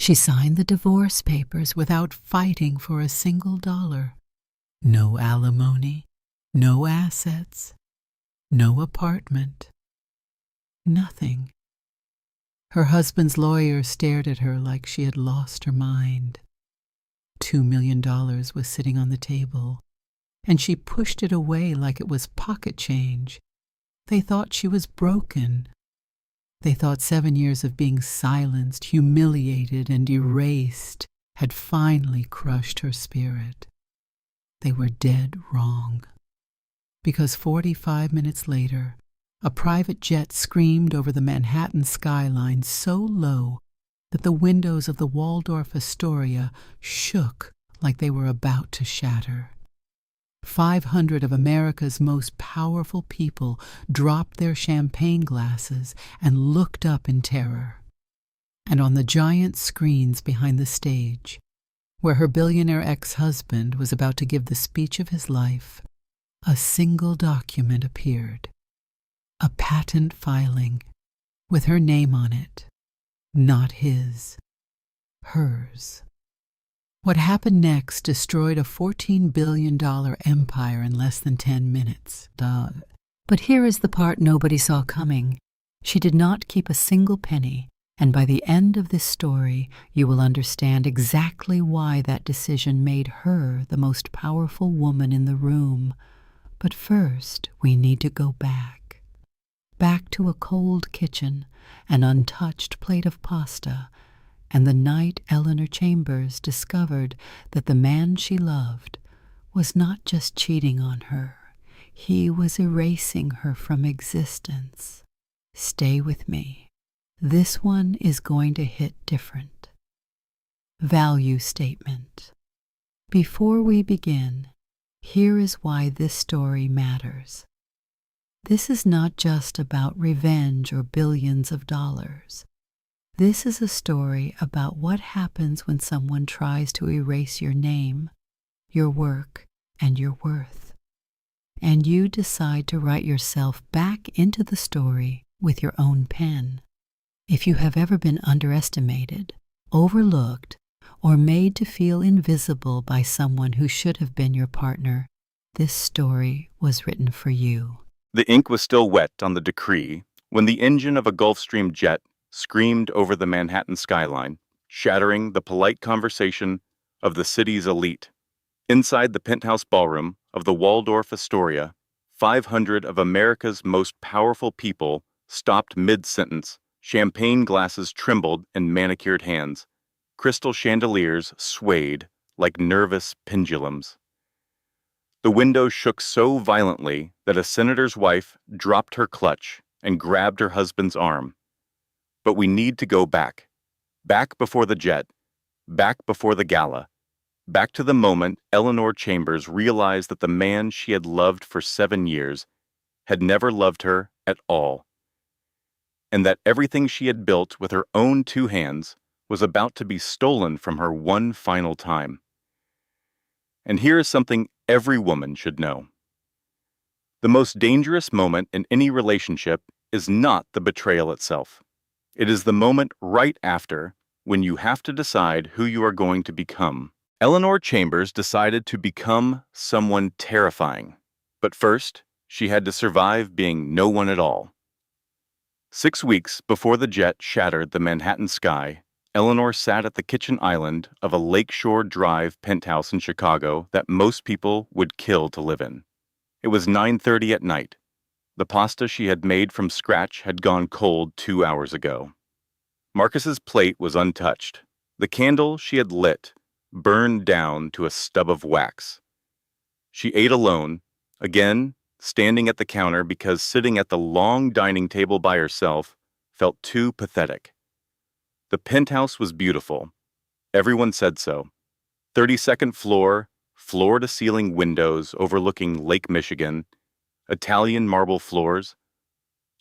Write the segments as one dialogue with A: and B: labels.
A: She signed the divorce papers without fighting for a single dollar. No alimony, no assets, no apartment. Nothing. Her husband's lawyer stared at her like she had lost her mind. $2 million was sitting on the table, and she pushed it away like it was pocket change. They thought she was broken. They thought 7 years of being silenced, humiliated, and erased had finally crushed her spirit. They were dead wrong. Because 45 minutes later, a private jet screamed over the Manhattan skyline so low that the windows of the Waldorf Astoria shook like they were about to shatter. 500 of America's most powerful people dropped their champagne glasses and looked up in terror. And on the giant screens behind the stage, where her billionaire ex-husband was about to give the speech of his life, a single document appeared. A patent filing with her name on it. Not his. Hers. What happened next destroyed a $14 billion empire in less than 10 minutes. But here is the part nobody saw coming. She did not keep a single penny, and by the end of this story, you will understand exactly why that decision made her the most powerful woman in the room. But first, we need to go back. Back to a cold kitchen, an untouched plate of pasta, and the night Eleanor Chambers discovered that the man she loved was not just cheating on her, he was erasing her from existence. Stay with me. This one is going to hit different. Value statement. Before we begin, here is why this story matters. This is not just about revenge or billions of dollars. This is a story about what happens when someone tries to erase your name, your work, and your worth. And you decide to write yourself back into the story with your own pen. If you have ever been underestimated, overlooked, or made to feel invisible by someone who should have been your partner, this story was written for you.
B: The ink was still wet on the decree when the engine of a Gulfstream jet screamed over the Manhattan skyline, shattering the polite conversation of the city's elite. Inside the penthouse ballroom of the Waldorf Astoria, 500 of America's most powerful people stopped mid-sentence. Champagne glasses trembled in manicured hands. Crystal chandeliers swayed like nervous pendulums. The window shook so violently that a senator's wife dropped her clutch and grabbed her husband's arm. But we need to go back. Back before the jet. Back before the gala. Back to the moment Eleanor Chambers realized that the man she had loved for 7 years had never loved her at all. And that everything she had built with her own 2 hands was about to be stolen from her one final time. And here is something every woman should know. The most dangerous moment in any relationship is not the betrayal itself. It is the moment right after, when you have to decide who you are going to become. Eleanor Chambers decided to become someone terrifying. But first, she had to survive being no one at all. 6 weeks before the jet shattered the Manhattan sky, Eleanor sat at the kitchen island of a Lakeshore Drive penthouse in Chicago that most people would kill to live in. It was 9:30 at night. The pasta she had made from scratch had gone cold 2 hours ago. Marcus's plate was untouched. The candle she had lit burned down to a stub of wax. She ate alone, again standing at the counter because sitting at the long dining table by herself felt too pathetic. The penthouse was beautiful. Everyone said so. 32nd floor, floor-to-ceiling windows overlooking Lake Michigan, Italian marble floors,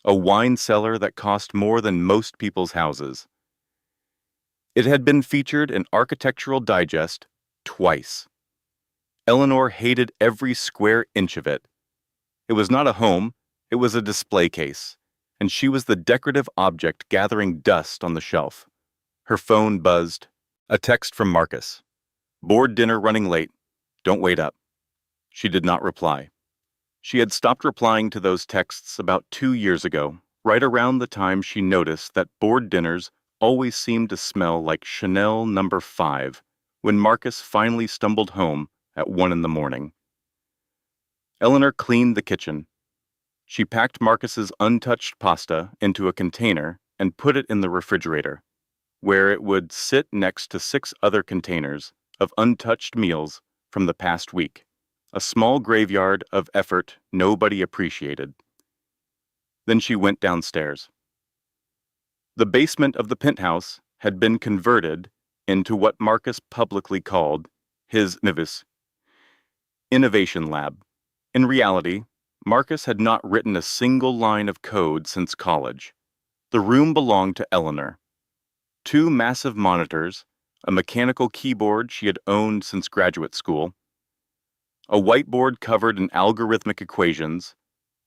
B: a wine cellar that cost more than most people's houses. It had been featured in Architectural Digest twice. Eleanor hated every square inch of it. It was not a home, it was a display case, and she was the decorative object gathering dust on the shelf. Her phone buzzed, A text from Marcus. Board dinner running late. Don't wait up. She did not reply. She had stopped replying to those texts about 2 years ago, right around the time she noticed that board dinners always seemed to smell like Chanel No. 5 when Marcus finally stumbled home at 1 in the morning. Eleanor cleaned the kitchen. She packed Marcus's untouched pasta into a container and put it in the refrigerator, where it would sit next to 6 other containers of untouched meals from the past week, a small graveyard of effort nobody appreciated. Then she went downstairs. The basement of the penthouse had been converted into what Marcus publicly called his innovation lab. In reality, Marcus had not written a single line of code since college. The room belonged to Eleanor. 2 massive monitors, a mechanical keyboard she had owned since graduate school, a whiteboard covered in algorithmic equations,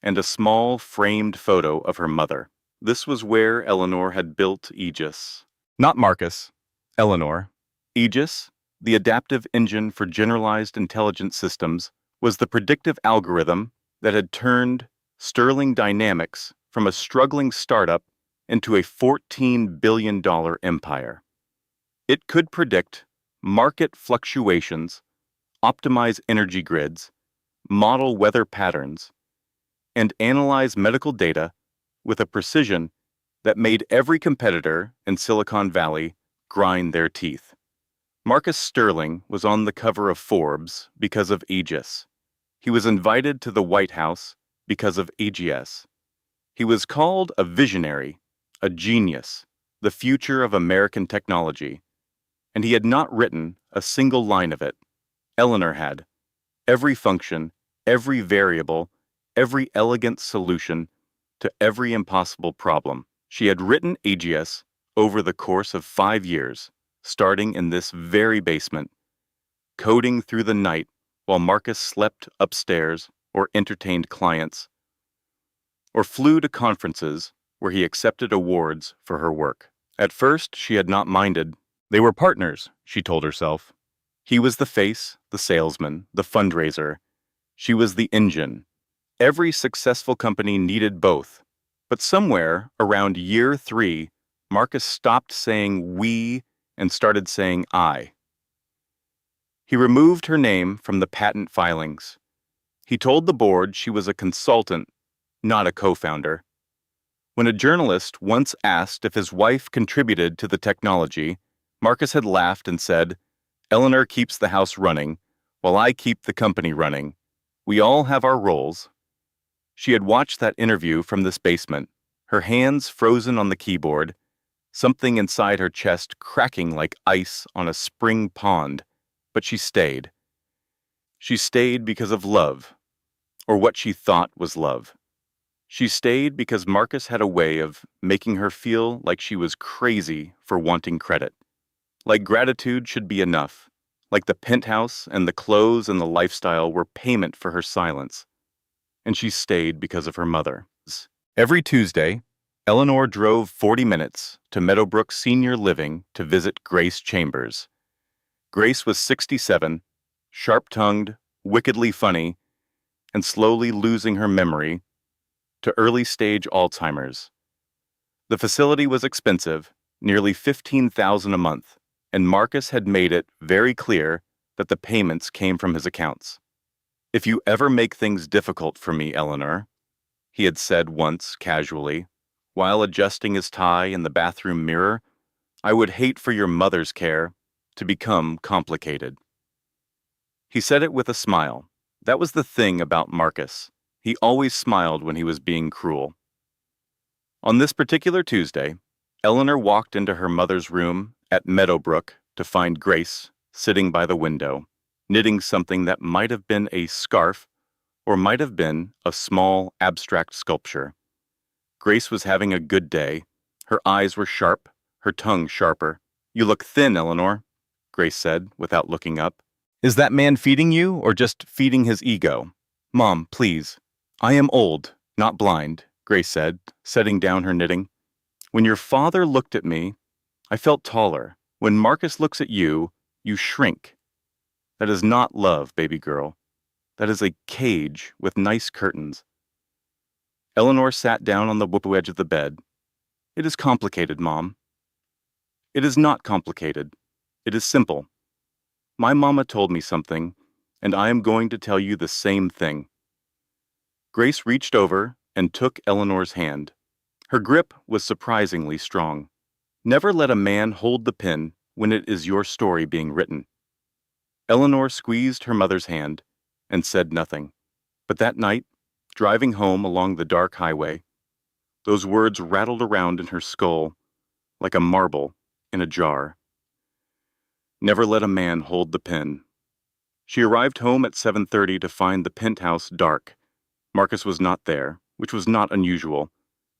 B: and a small framed photo of her mother. This was where Eleanor had built Aegis. Not Marcus, Eleanor. Aegis, the adaptive engine for generalized intelligence systems, was the predictive algorithm that had turned Sterling Dynamics from a struggling startup into a $14 billion empire. It could predict market fluctuations, optimize energy grids, model weather patterns, and analyze medical data with a precision that made every competitor in Silicon Valley grind their teeth. Marcus Sterling was on the cover of Forbes because of Aegis. He was invited to the White House because of AGS. He was called a visionary, a genius, the future of American technology, and he had not written a single line of it. Eleanor had. Every function, every variable, every elegant solution to every impossible problem. She had written AGS over the course of 5 years, starting in this very basement, coding through the night while Marcus slept upstairs or entertained clients, or flew to conferences where he accepted awards for her work. At first, she had not minded. They were partners, she told herself. He was the face, the salesman, the fundraiser. She was the engine. Every successful company needed both. But somewhere around year 3, Marcus stopped saying we and started saying I. He removed her name from the patent filings. He told the board she was a consultant, not a co-founder. When a journalist once asked if his wife contributed to the technology, Marcus had laughed and said, "Eleanor keeps the house running, while I keep the company running. We all have our roles." She had watched that interview from this basement, her hands frozen on the keyboard, something inside her chest cracking like ice on a spring pond, but she stayed. She stayed because of love, or what she thought was love. She stayed because Marcus had a way of making her feel like she was crazy for wanting credit. Like gratitude should be enough, like the penthouse and the clothes and the lifestyle were payment for her silence. And she stayed because of her mother. Every Tuesday, Eleanor drove 40 minutes to Meadowbrook Senior Living to visit Grace Chambers. Grace was 67, sharp-tongued, wickedly funny, and slowly losing her memory to early-stage Alzheimer's. The facility was expensive, nearly $15,000 a month, and Marcus had made it very clear that the payments came from his accounts. "If you ever make things difficult for me, Eleanor," he had said once casually, while adjusting his tie in the bathroom mirror, "I would hate for your mother's care to become complicated." He said it with a smile. That was the thing about Marcus. He always smiled when he was being cruel. On this particular Tuesday, Eleanor walked into her mother's room at Meadowbrook to find Grace sitting by the window, knitting something that might have been a scarf or might have been a small, abstract sculpture. Grace was having a good day. Her eyes were sharp, her tongue sharper. "You look thin, Eleanor," Grace said without looking up. "Is that man feeding you or just feeding his ego?" "Mom, please. I am old, not blind," Grace said, setting down her knitting. "When your father looked at me, I felt taller. When Marcus looks at you, you shrink. That is not love, baby girl. That is a cage with nice curtains. Eleanor sat down on the edge of the bed. It is complicated, Mom. It is not complicated. It is simple. My mama told me something, and I am going to tell you the same thing. Grace reached over and took Eleanor's hand. Her grip was surprisingly strong. Never let a man hold the pen when it is your story being written. Eleanor squeezed her mother's hand and said nothing. But that night, driving home along the dark highway, those words rattled around in her skull like a marble in a jar. Never let a man hold the pen. She arrived home at 7:30 to find the penthouse dark. Marcus was not there, which was not unusual,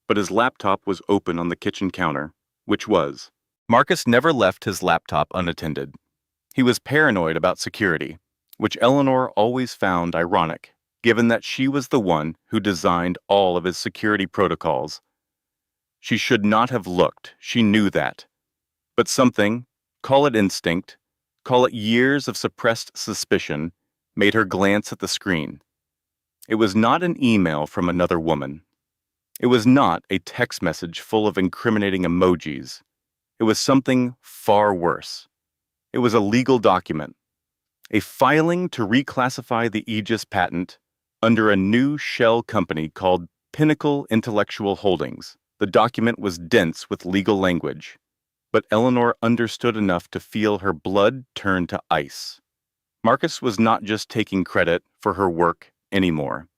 B: but his laptop was open on the kitchen counter, which was. Marcus never left his laptop unattended. He was paranoid about security, which Eleanor always found ironic, given that she was the one who designed all of his security protocols. She should not have looked, she knew that. But something, call it instinct, call it years of suppressed suspicion, made her glance at the screen. It was not an email from another woman. It was not a text message full of incriminating emojis. It was something far worse. It was a legal document, a filing to reclassify the Aegis patent under a new shell company called Pinnacle Intellectual Holdings. The document was dense with legal language, but Eleanor understood enough to feel her blood turn to ice. Marcus was not just taking credit for her work anymore.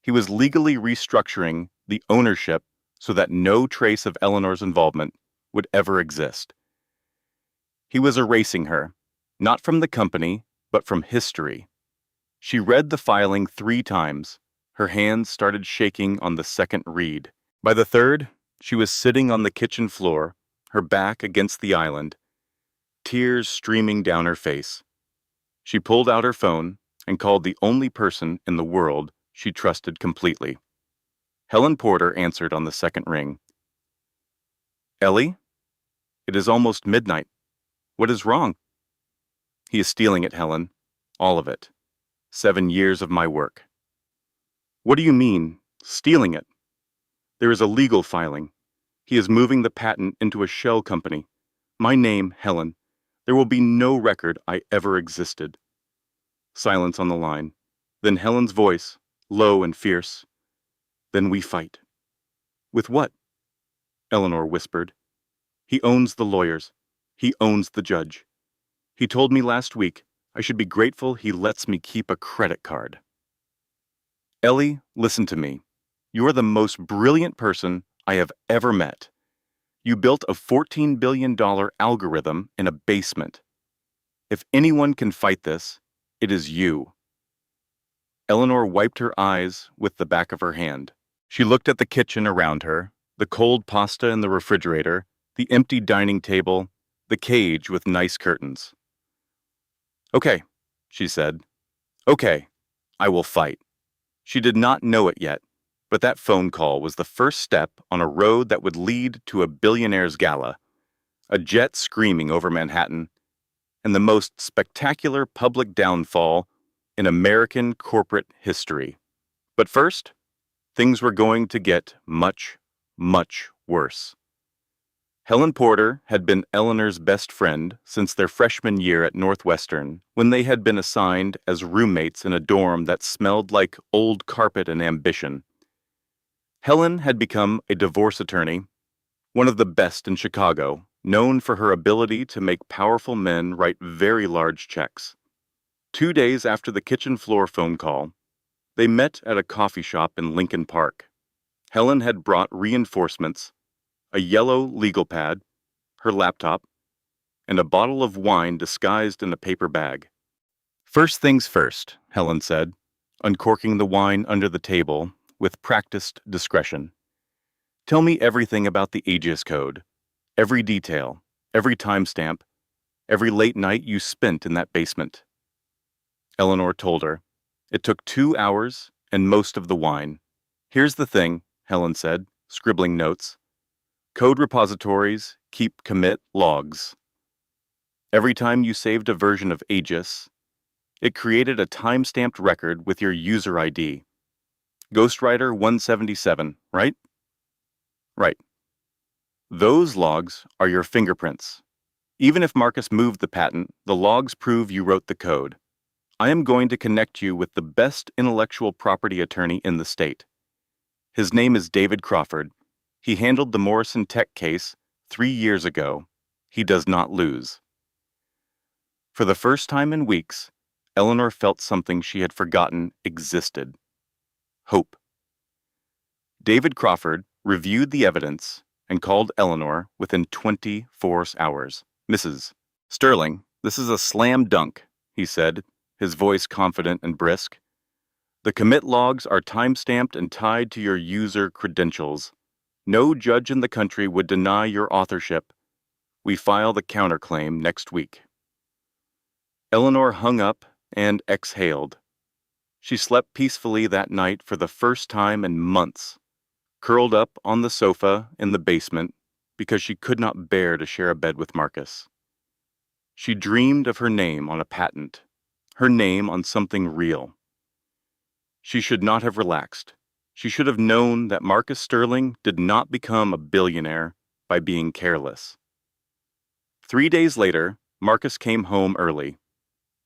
B: He was legally restructuring the ownership so that no trace of Eleanor's involvement would ever exist. He was erasing her, not from the company, but from history. She read the filing 3 times. Her hands started shaking on the second read. By the third, she was sitting on the kitchen floor, her back against the island, tears streaming down her face. She pulled out her phone and called the only person in the world she trusted completely. Helen Porter answered on the second ring. Ellie? It is almost midnight. What is wrong? He is stealing it, Helen. All of it. 7 years of my work. What do you mean, stealing it? There is a legal filing. He is moving the patent into a shell company. My name, Helen. There will be no record I ever existed. Silence on the line. Then Helen's voice, low and fierce. Then we fight. With what? Eleanor whispered. He owns the lawyers. He owns the judge. He told me last week I should be grateful he lets me keep a credit card. Ellie, listen to me. You are the most brilliant person I have ever met. You built a $14 billion algorithm in a basement. If anyone can fight this, it is you. Eleanor wiped her eyes with the back of her hand. She looked at the kitchen around her, the cold pasta in the refrigerator, the empty dining table, the cage with nice curtains. Okay, she said. Okay, I will fight. She did not know it yet, but that phone call was the first step on a road that would lead to a Billionaire's Gala, a jet screaming over Manhattan, and the most spectacular public downfall in American corporate history. But first, things were going to get much, much worse. Helen Porter had been Eleanor's best friend since their freshman year at Northwestern, when they had been assigned as roommates in a dorm that smelled like old carpet and ambition. Helen had become a divorce attorney, one of the best in Chicago, known for her ability to make powerful men write very large checks. 2 days after the kitchen floor phone call, they met at a coffee shop in Lincoln Park. Helen had brought reinforcements, a yellow legal pad, her laptop, and a bottle of wine disguised in a paper bag. First things first, Helen said, uncorking the wine under the table with practiced discretion. Tell me everything about the Aegis Code, every detail, every timestamp, every late night you spent in that basement. Eleanor told her. It took 2 hours and most of the wine. Here's the thing, Helen said, scribbling notes. Code repositories keep commit logs. Every time you saved a version of Aegis, it created a time-stamped record with your user ID. Ghostwriter 177, right? Right. Those logs are your fingerprints. Even if Marcus moved the patent, the logs prove you wrote the code. I am going to connect you with the best intellectual property attorney in the state. His name is David Crawford. He handled the Morrison Tech case 3 years ago. He does not lose. For the first time in weeks, Eleanor felt something she had forgotten existed. Hope. David Crawford reviewed the evidence and called Eleanor within 24 hours. Mrs. Sterling, this is a slam dunk, he said, his voice confident and brisk. The commit logs are time-stamped and tied to your user credentials. No judge in the country would deny your authorship. We file the counterclaim next week. Eleanor hung up and exhaled. She slept peacefully that night for the first time in months, curled up on the sofa in the basement because she could not bear to share a bed with Marcus. She dreamed of her name on a patent, her name on something real. She should not have relaxed. She should have known that Marcus Sterling did not become a billionaire by being careless. 3 days later, Marcus came home early.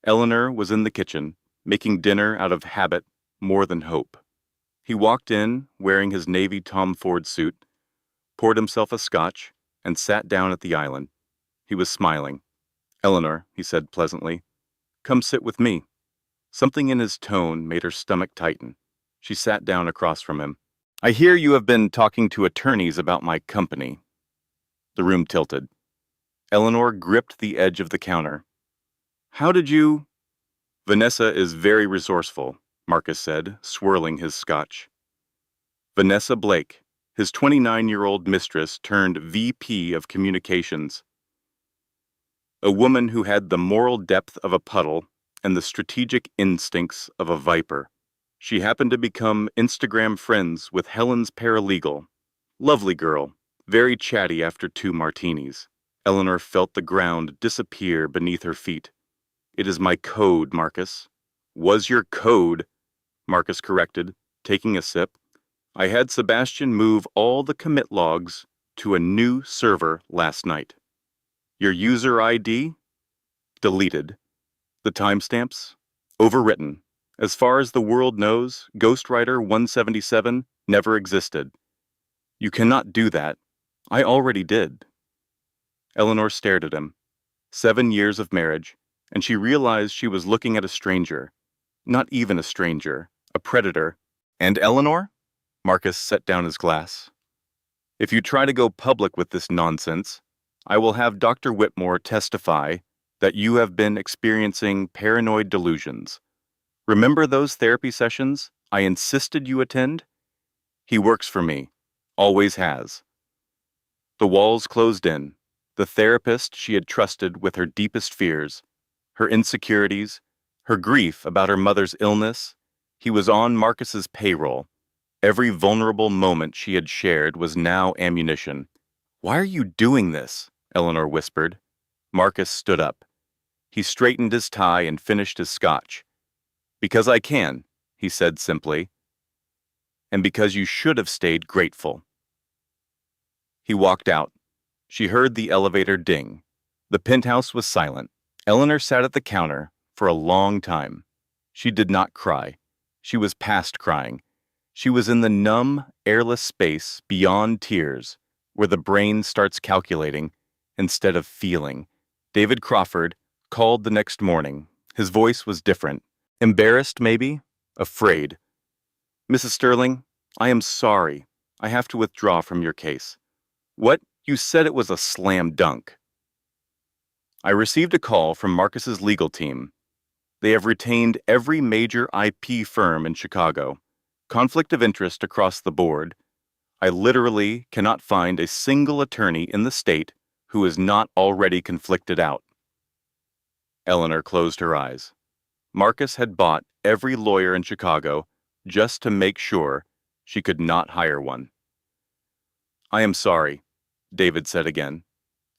B: Eleanor was in the kitchen, making dinner out of habit more than hope. He walked in, wearing his navy Tom Ford suit, poured himself a scotch, and sat down at the island. He was smiling. "Eleanor," he said pleasantly, "come sit with me." Something in his tone made her stomach tighten. She sat down across from him. "I hear you have been talking to attorneys about my company." The room tilted. Eleanor gripped the edge of the counter. "How did you—" "Vanessa is very resourceful," Marcus said, swirling his scotch. Vanessa Blake, his 29-year-old mistress turned VP of Communications. A woman who had the moral depth of a puddle and the strategic instincts of a viper. She happened to become Instagram friends with Helen's paralegal. Lovely girl, very chatty after 2 martinis. Eleanor felt the ground disappear beneath her feet. "It is my code, Marcus." "Was your code," Marcus corrected, taking a sip. "I had Sebastian move all the commit logs to a new server last night." "Your user ID?" "Deleted." "The timestamps?" "Overwritten. As far as the world knows, Ghostwriter 177 never existed." "You cannot do that." "I already did." Eleanor stared at him. 7 years of marriage, and she realized she was looking at a stranger. Not even a stranger, a predator. "And Eleanor?" Marcus set down his glass. "If you try to go public with this nonsense, I will have Dr. Whitmore testify that you have been experiencing paranoid delusions. Remember those therapy sessions I insisted you attend? He works for me. Always has." The walls closed in. The therapist she had trusted with her deepest fears, her insecurities, her grief about her mother's illness. He was on Marcus's payroll. Every vulnerable moment she had shared was now ammunition. "Why are you doing this?" Eleanor whispered. Marcus stood up. He straightened his tie and finished his scotch. "Because I can," he said simply. "And because you should have stayed grateful." He walked out. She heard the elevator ding. The penthouse was silent. Eleanor sat at the counter for a long time. She did not cry. She was past crying. She was in the numb, airless space beyond tears, where the brain starts calculating instead of feeling. David Crawford called the next morning. His voice was different. Embarrassed, maybe? Afraid. "Mrs. Sterling, I am sorry. I have to withdraw from your case." "What? You said it was a slam dunk." "I received a call from Marcus's legal team. They have retained every major IP firm in Chicago. Conflict of interest across the board. I literally cannot find a single attorney in the state who is not already conflicted out." Eleanor closed her eyes. Marcus had bought every lawyer in Chicago just to make sure she could not hire one. "I am sorry," David said again.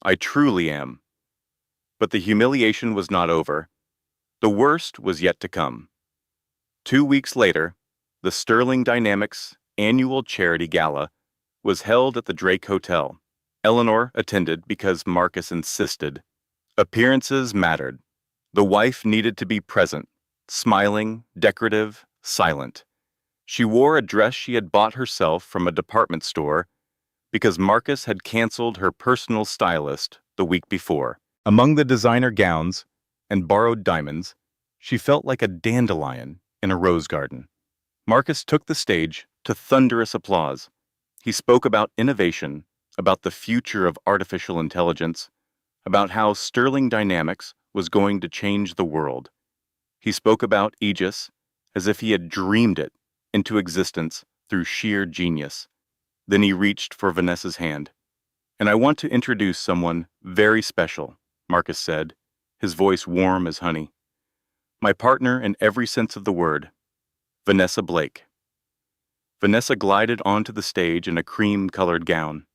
B: "I truly am." But the humiliation was not over. The worst was yet to come. 2 weeks later, the Sterling Dynamics annual charity gala was held at the Drake Hotel. Eleanor attended because Marcus insisted. Appearances mattered. The wife needed to be present, smiling, decorative, silent. She wore a dress she had bought herself from a department store because Marcus had canceled her personal stylist the week before. Among the designer gowns and borrowed diamonds, she felt like a dandelion in a rose garden. Marcus took the stage to thunderous applause. He spoke about innovation, about the future of artificial intelligence, about how Sterling Dynamics was going to change the world. He spoke about Aegis as if he had dreamed it into existence through sheer genius. Then he reached for Vanessa's hand. "And I want to introduce someone very special," Marcus said, his voice warm as honey. "My partner in every sense of the word, Vanessa Blake." Vanessa glided onto the stage in a cream-colored gown.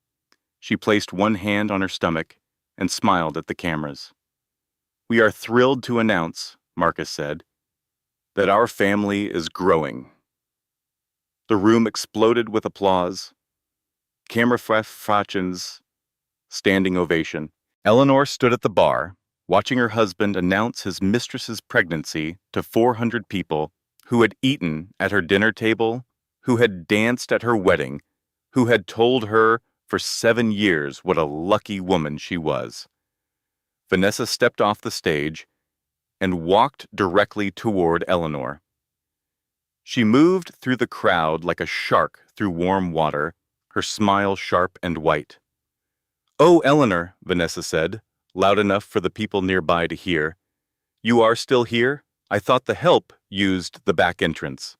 B: She placed one hand on her stomach and smiled at the cameras. "We are thrilled to announce," Marcus said, "that our family is growing." The room exploded with applause. Camera fractions, standing ovation. Eleanor stood at the bar, watching her husband announce his mistress's pregnancy to 400 people who had eaten at her dinner table, who had danced at her wedding, who had told her for 7 years what a lucky woman she was. Vanessa stepped off the stage and walked directly toward Eleanor. She moved through the crowd like a shark through warm water, her smile sharp and white. "Oh, Eleanor," Vanessa said, loud enough for the people nearby to hear. "You are still here? I thought the help used the back entrance."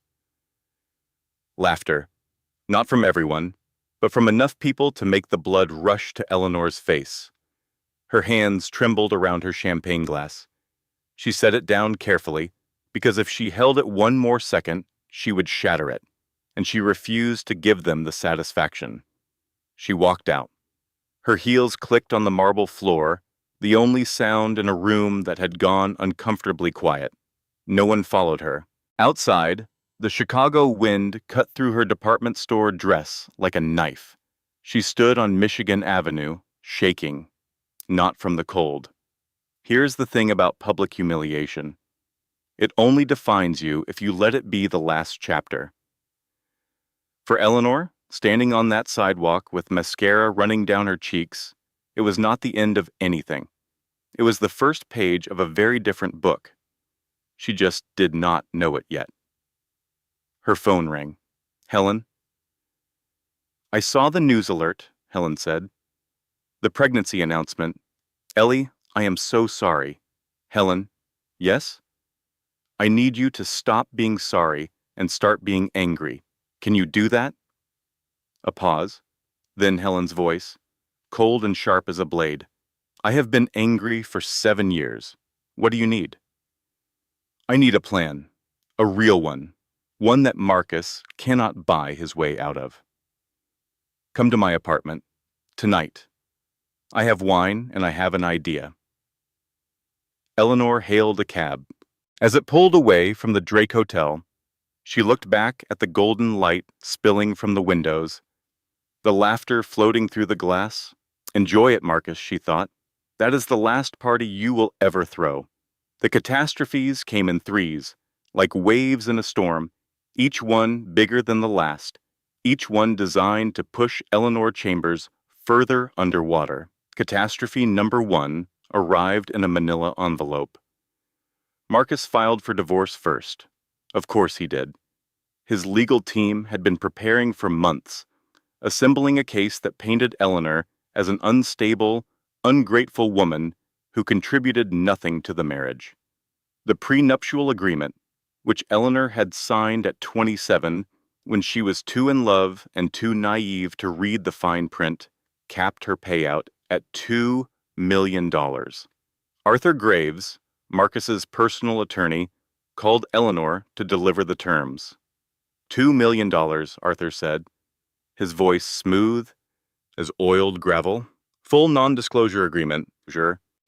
B: Laughter. Not from everyone, but from enough people to make the blood rush to Eleanor's face. Her hands trembled around her champagne glass. She set it down carefully, because if she held it one more second, she would shatter it, and she refused to give them the satisfaction. She walked out. Her heels clicked on the marble floor, the only sound in a room that had gone uncomfortably quiet. No one followed her. Outside, the Chicago wind cut through her department store dress like a knife. She stood on Michigan Avenue, shaking, not from the cold. Here's the thing about public humiliation. It only defines you if you let it be the last chapter. For Eleanor, standing on that sidewalk with mascara running down her cheeks, it was not the end of anything. It was the first page of a very different book. She just did not know it yet. Her phone rang. "Helen?" "I saw the news alert," Helen said. "The pregnancy announcement. Ellie, I am so sorry." "Helen?" "Yes?" "I need you to stop being sorry and start being angry. Can you do that?" A pause. Then Helen's voice, cold and sharp as a blade. "I have been angry for 7 years. What do you need?" "I need a plan. A real one. One that Marcus cannot buy his way out of. Come to my apartment. Tonight. I have wine and I have an idea." Eleanor hailed a cab. As it pulled away from the Drake Hotel, she looked back at the golden light spilling from the windows, the laughter floating through the glass. "Enjoy it, Marcus," she thought. "That is the last party you will ever throw." The catastrophes came in threes, like waves in a storm, each one bigger than the last, each one designed to push Eleanor Chambers further underwater. Catastrophe number 1 arrived in a manila envelope. Marcus filed for divorce first. Of course he did. His legal team had been preparing for months, assembling a case that painted Eleanor as an unstable, ungrateful woman who contributed nothing to the marriage. The prenuptial agreement, which Eleanor had signed at 27 when she was too in love and too naive to read the fine print, capped her payout at $2 million. Arthur Graves, Marcus's personal attorney, called Eleanor to deliver the terms. $2 million, Arthur said, his voice smooth as oiled gravel. Full non-disclosure agreement.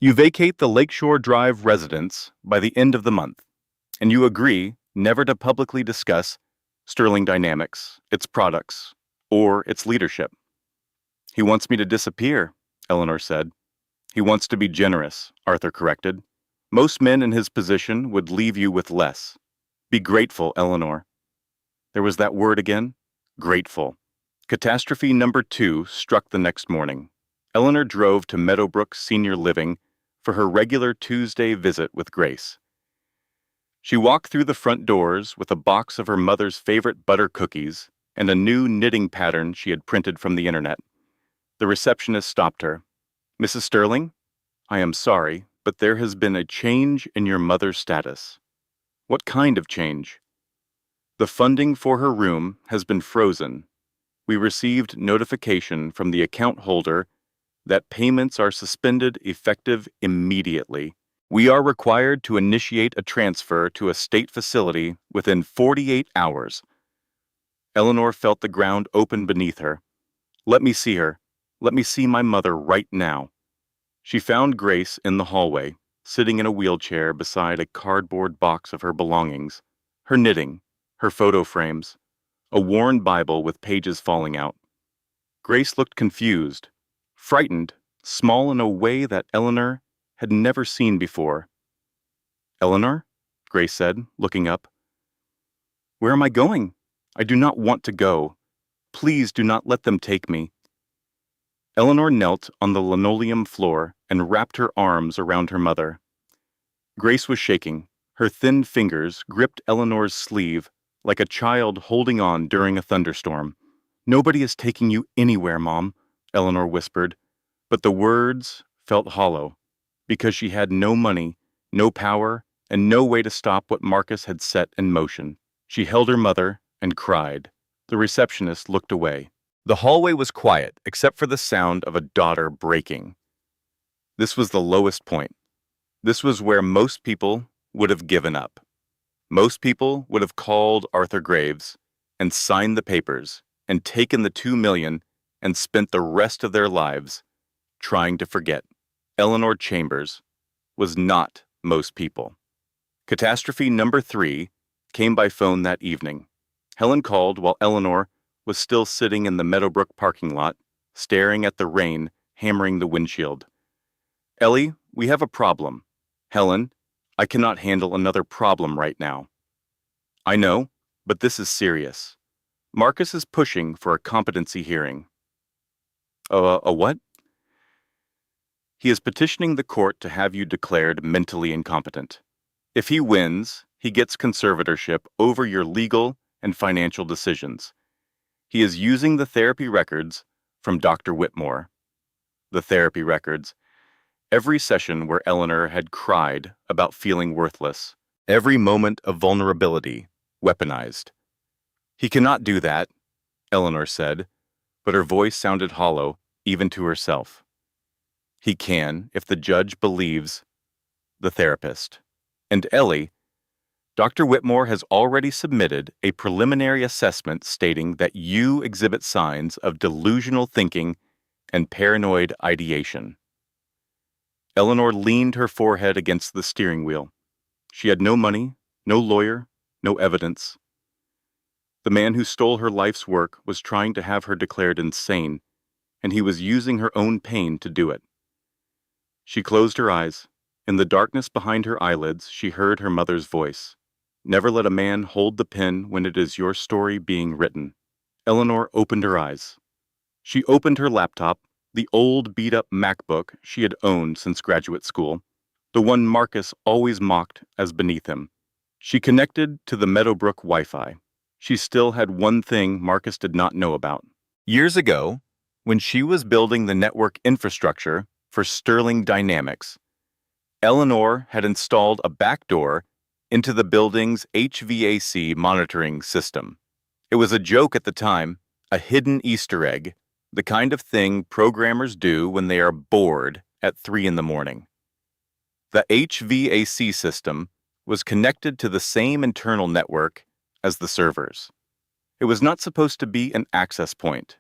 B: You vacate the Lakeshore Drive residence by the end of the month, and you agree never to publicly discuss Sterling Dynamics, its products, or its leadership. He wants me to disappear, Eleanor said. He wants to be generous, Arthur corrected. Most men in his position would leave you with less. Be grateful, Eleanor. There was that word again. Grateful. Catastrophe number 2 struck the next morning. Eleanor drove to Meadowbrook Senior Living for her regular Tuesday visit with Grace. She walked through the front doors with a box of her mother's favorite butter cookies and a new knitting pattern she had printed from the internet. The receptionist stopped her. Mrs. Sterling, I am sorry, but there has been a change in your mother's status. What kind of change? The funding for her room has been frozen. We received notification from the account holder that payments are suspended effective immediately. We are required to initiate a transfer to a state facility within 48 hours. Eleanor felt the ground open beneath her. Let me see her. Let me see my mother right now. She found Grace in the hallway, sitting in a wheelchair beside a cardboard box of her belongings, her knitting, her photo frames, a worn Bible with pages falling out. Grace looked confused, frightened, small in a way that Eleanor had never seen before. Eleanor? Grace said, looking up. Where am I going? I do not want to go. Please do not let them take me. Eleanor knelt on the linoleum floor and wrapped her arms around her mother. Grace was shaking. Her thin fingers gripped Eleanor's sleeve like a child holding on during a thunderstorm. Nobody is taking you anywhere, Mom, Eleanor whispered, but the words felt hollow because she had no money, no power, and no way to stop what Marcus had set in motion. She held her mother and cried. The receptionist looked away. The hallway was quiet except for the sound of a daughter breaking. This was the lowest point. This was where most people would have given up. Most people would have called Arthur Graves and signed the papers and taken the $2 million and spent the rest of their lives trying to forget. Eleanor Chambers was not most people. Catastrophe number 3 came by phone that evening. Helen called while Eleanor was still sitting in the Meadowbrook parking lot, staring at the rain hammering the windshield. Ellie, we have a problem. Helen, I cannot handle another problem right now. I know, but this is serious. Marcus is pushing for a competency hearing. A what? He is petitioning the court to have you declared mentally incompetent. If he wins, he gets conservatorship over your legal and financial decisions. He is using the therapy records from Dr. Whitmore. The therapy records. Every session where Eleanor had cried about feeling worthless. Every moment of vulnerability, weaponized. He cannot do that, Eleanor said, but her voice sounded hollow, even to herself. He can if the judge believes the therapist. And Ellie, Dr. Whitmore has already submitted a preliminary assessment stating that you exhibit signs of delusional thinking and paranoid ideation. Eleanor leaned her forehead against the steering wheel. She had no money, no lawyer, no evidence. The man who stole her life's work was trying to have her declared insane, and he was using her own pain to do it. She closed her eyes. In the darkness behind her eyelids, she heard her mother's voice. Never let a man hold the pen when it is your story being written. Eleanor opened her eyes. She opened her laptop, the old beat-up MacBook she had owned since graduate school, the one Marcus always mocked as beneath him. She connected to the Meadowbrook Wi-Fi. She still had one thing Marcus did not know about. Years ago, when she was building the network infrastructure for Sterling Dynamics, Eleanor had installed a backdoor into the building's HVAC monitoring system. It was a joke at the time, a hidden Easter egg, the kind of thing programmers do when they are bored at 3 in the morning. The HVAC system was connected to the same internal network as the servers. It was not supposed to be an access point,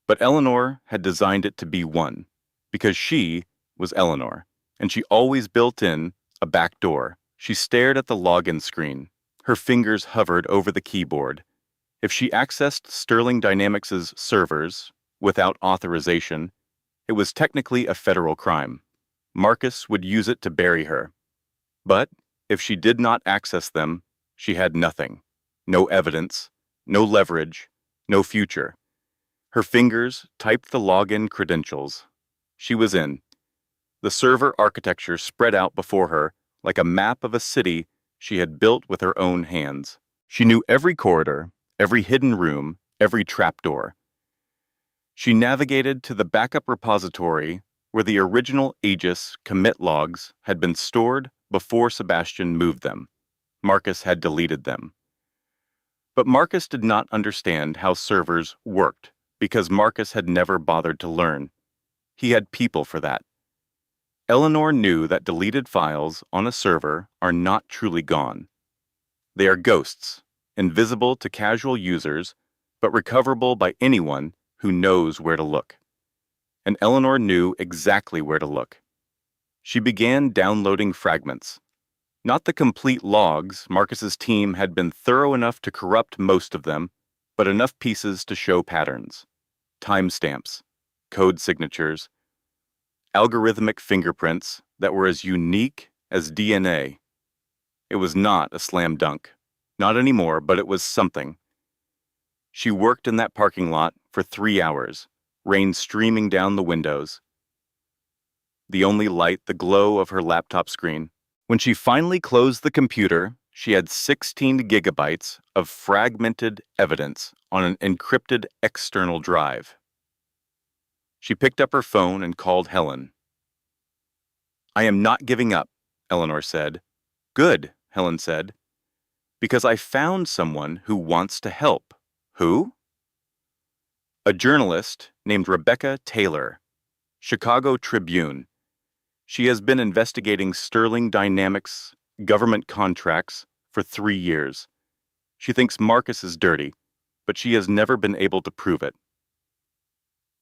B: but Eleanor had designed it to be one, because she was Eleanor. and she always built in a back door. She stared at the login screen. Her fingers hovered over the keyboard. If she accessed Sterling Dynamics' servers without authorization, it was technically a federal crime. Marcus would use it to bury her. But if she did not access them, she had nothing. No evidence, no leverage, no future. Her fingers typed the login credentials. She was in. The server architecture spread out before her like a map of a city she had built with her own hands. She knew every corridor, every hidden room, every trapdoor. She navigated to the backup repository where the original Aegis commit logs had been stored before Sebastian moved them. Marcus had deleted them. But Marcus did not understand how servers worked because Marcus had never bothered to learn. He had people for that. Eleanor knew that deleted files on a server are not truly gone. They are ghosts, invisible to casual users, but recoverable by anyone who knows where to look. And Eleanor knew exactly where to look. She began downloading fragments. Not the complete logs. Marcus's team had been thorough enough to corrupt most of them, but enough pieces to show patterns. Timestamps, code signatures, algorithmic fingerprints that were as unique as DNA. It was not a slam dunk. Not anymore, but it was something. She worked in that parking lot for 3 hours, rain streaming down the windows. The only light, the glow of her laptop screen. When she finally closed the computer, she had 16 gigabytes of fragmented evidence on an encrypted external drive. She picked up her phone and called Helen. "I am not giving up," Eleanor said. "Good," Helen said. "Because I found someone who wants to help." "Who?" "A journalist named Rebecca Taylor, Chicago Tribune. She has been investigating Sterling Dynamics government contracts for 3 years. She thinks Marcus is dirty, but she has never been able to prove it."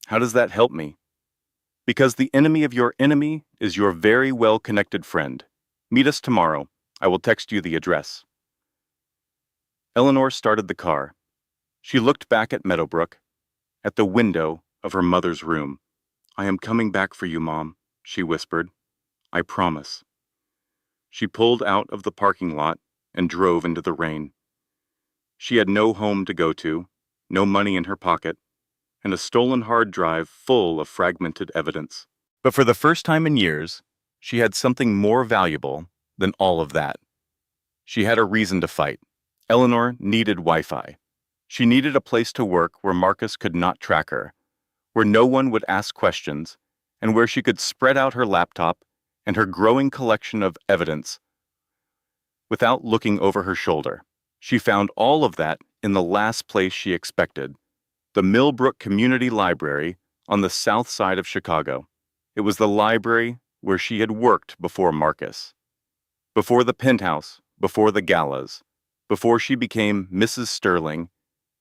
B: "How does that help me?" "Because the enemy of your enemy is your very well-connected friend. Meet us tomorrow. I will text you the address." Eleanor started the car. She looked back at Meadowbrook, at the window of her mother's room. "I am coming back for you, Mom," she whispered. "I promise." She pulled out of the parking lot and drove into the rain. She had no home to go to, no money in her pocket, and a stolen hard drive full of fragmented evidence. But for the first time in years, she had something more valuable than all of that. She had a reason to fight. Eleanor needed Wi-Fi. She needed a place to work where Marcus could not track her, where no one would ask questions, and where she could spread out her laptop and her growing collection of evidence without looking over her shoulder. She found all of that in the last place she expected, the Millbrook Community Library on the south side of Chicago. It was the library where she had worked before Marcus. Before the penthouse, before the galas, before she became Mrs. Sterling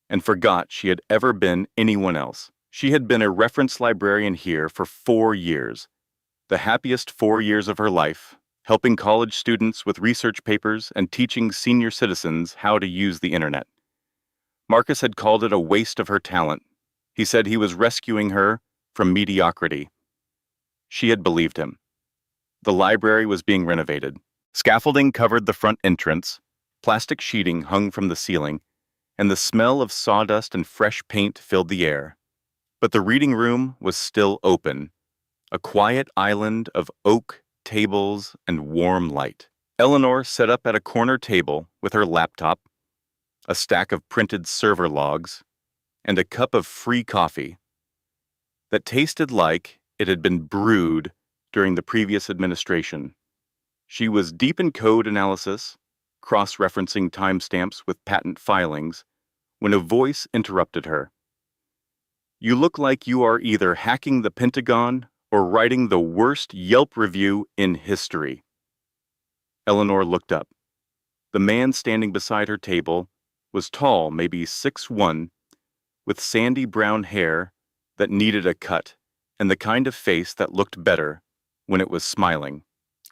B: and forgot she had ever been anyone else. She had been a reference librarian here for 4 years, the happiest 4 years of her life, helping college students with research papers and teaching senior citizens how to use the internet. Marcus had called it a waste of her talent. He said he was rescuing her from mediocrity. She had believed him. The library was being renovated. Scaffolding covered the front entrance, plastic sheeting hung from the ceiling, and the smell of sawdust and fresh paint filled the air. But the reading room was still open, a quiet island of oak, tables, and warm light. Eleanor sat up at a corner table with her laptop, a stack of printed server logs, and a cup of free coffee that tasted like it had been brewed during the previous administration. She was deep in code analysis, cross-referencing timestamps with patent filings, when a voice interrupted her. "You look like you are either hacking the Pentagon or writing the worst Yelp review in history." Eleanor looked up. The man standing beside her table was tall, maybe 6'1", with sandy brown hair that needed a cut, and the kind of face that looked better when it was smiling.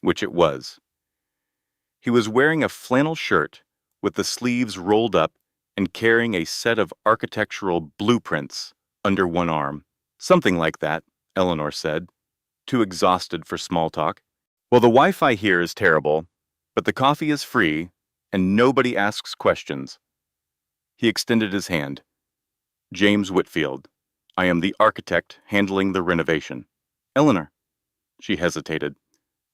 B: which it was. He was wearing a flannel shirt with the sleeves rolled up and carrying a set of architectural blueprints under one arm. Something like that, Eleanor said, too exhausted for small talk. Well, the Wi-Fi here is terrible, but the coffee is free and nobody asks questions. He extended his hand. James Whitfield. I am the architect handling the renovation. Eleanor. She hesitated.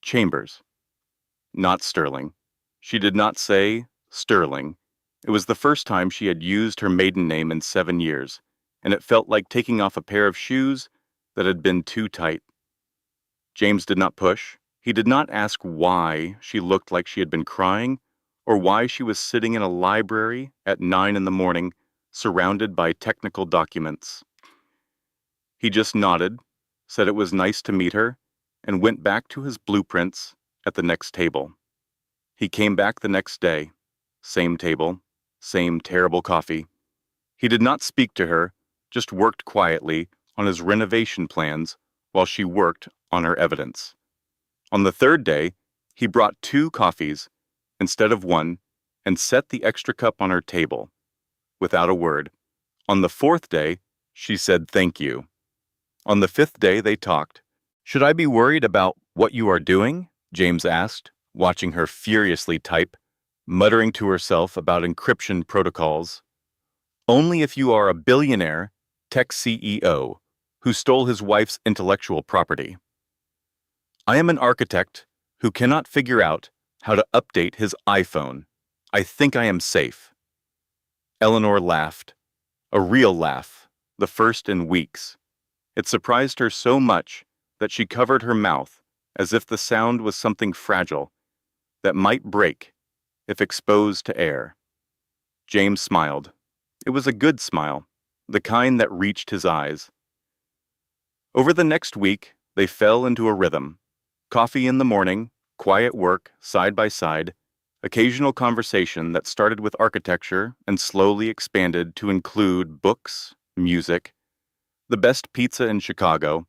B: Chambers. Not Sterling. She did not say Sterling. It was the first time she had used her maiden name in 7 years, and it felt like taking off a pair of shoes that had been too tight. James did not push. He did not ask why she looked like she had been crying, or why she was sitting in a library at 9 in the morning, surrounded by technical documents. He just nodded, said it was nice to meet her, and went back to his blueprints at the next table. He came back the next day. Same table, same terrible coffee. He did not speak to her, just worked quietly on his renovation plans while she worked on her evidence. On the third day, he brought 2 coffees instead of 1 and set the extra cup on her table, without a word. On the 4th day, she said thank you. On the 5th day, they talked. Should I be worried about what you are doing? James asked, watching her furiously type, muttering to herself about encryption protocols. Only if you are a billionaire, tech CEO, who stole his wife's intellectual property. I am an architect who cannot figure out how to update his iPhone. I think I am safe. Eleanor laughed, a real laugh, the first in weeks. It surprised her so much that she covered her mouth as if the sound was something fragile that might break if exposed to air. James smiled. It was a good smile, the kind that reached his eyes. Over the next week, they fell into a rhythm. Coffee in the morning, quiet work, side by side, occasional conversation that started with architecture and slowly expanded to include books, music, the best pizza in Chicago,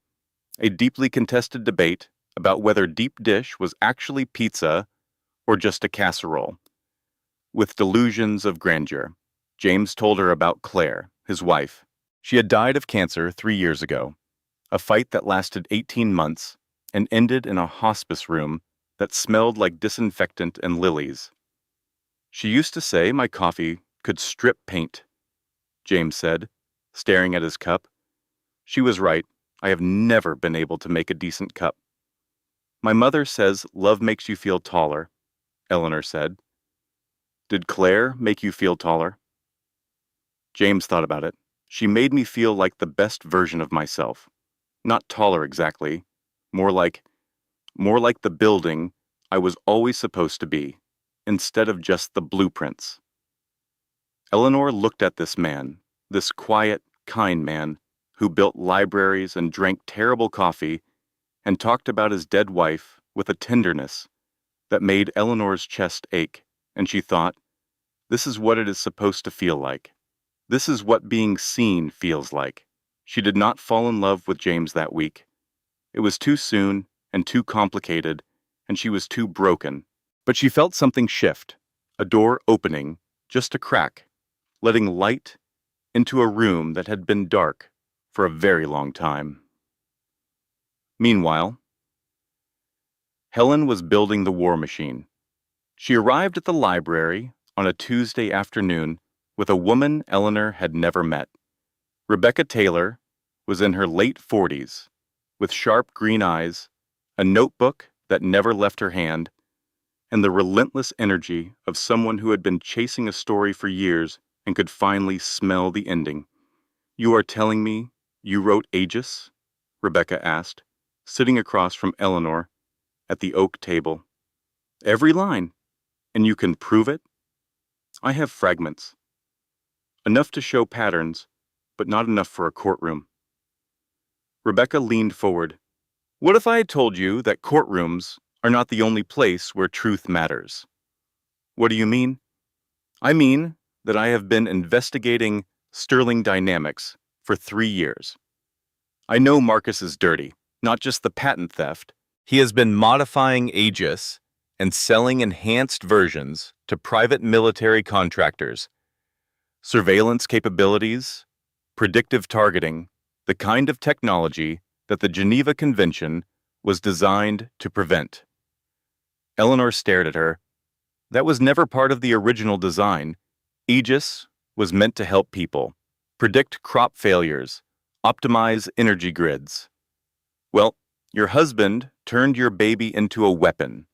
B: a deeply contested debate about whether deep dish was actually pizza or just a casserole. With delusions of grandeur, James told her about Claire, his wife. She had died of cancer 3 years ago, a fight that lasted 18 months and ended in a hospice room that smelled like disinfectant and lilies. She used to say my coffee could strip paint, James said, staring at his cup. She was right. I have never been able to make a decent cup. My mother says love makes you feel taller, Eleanor said. Did Claire make you feel taller? James thought about it. She made me feel like the best version of myself. Not taller exactly, more like the building I was always supposed to be, instead of just the blueprints. Eleanor looked at this man, this quiet, kind man, who built libraries and drank terrible coffee and talked about his dead wife with a tenderness that made Eleanor's chest ache, and she thought, this is what it is supposed to feel like. This is what being seen feels like. She did not fall in love with James that week. It was too soon and too complicated, and she was too broken. But she felt something shift, a door opening, just a crack, letting light into a room that had been dark for a very long time. Meanwhile, Helen was building the war machine. She arrived at the library on a Tuesday afternoon with a woman Eleanor had never met. Rebecca Taylor was in her late 40s, with sharp green eyes, a notebook that never left her hand, and the relentless energy of someone who had been chasing a story for years and could finally smell the ending. You are telling me you wrote Aegis? Rebecca asked, sitting across from Eleanor at the oak table. Every line. And you can prove it? I have fragments. Enough to show patterns, but not enough for a courtroom. Rebecca leaned forward. What if I had told you that courtrooms are not the only place where truth matters? What do you mean? I mean that I have been investigating Sterling Dynamics for 3 years. I know Marcus is dirty, not just the patent theft. He has been modifying Aegis and selling enhanced versions to private military contractors. Surveillance capabilities, predictive targeting, the kind of technology that the Geneva Convention was designed to prevent. Eleanor stared at her. That was never part of the original design. Aegis was meant to help people, predict crop failures, optimize energy grids. Well, your husband turned your baby into a weapon,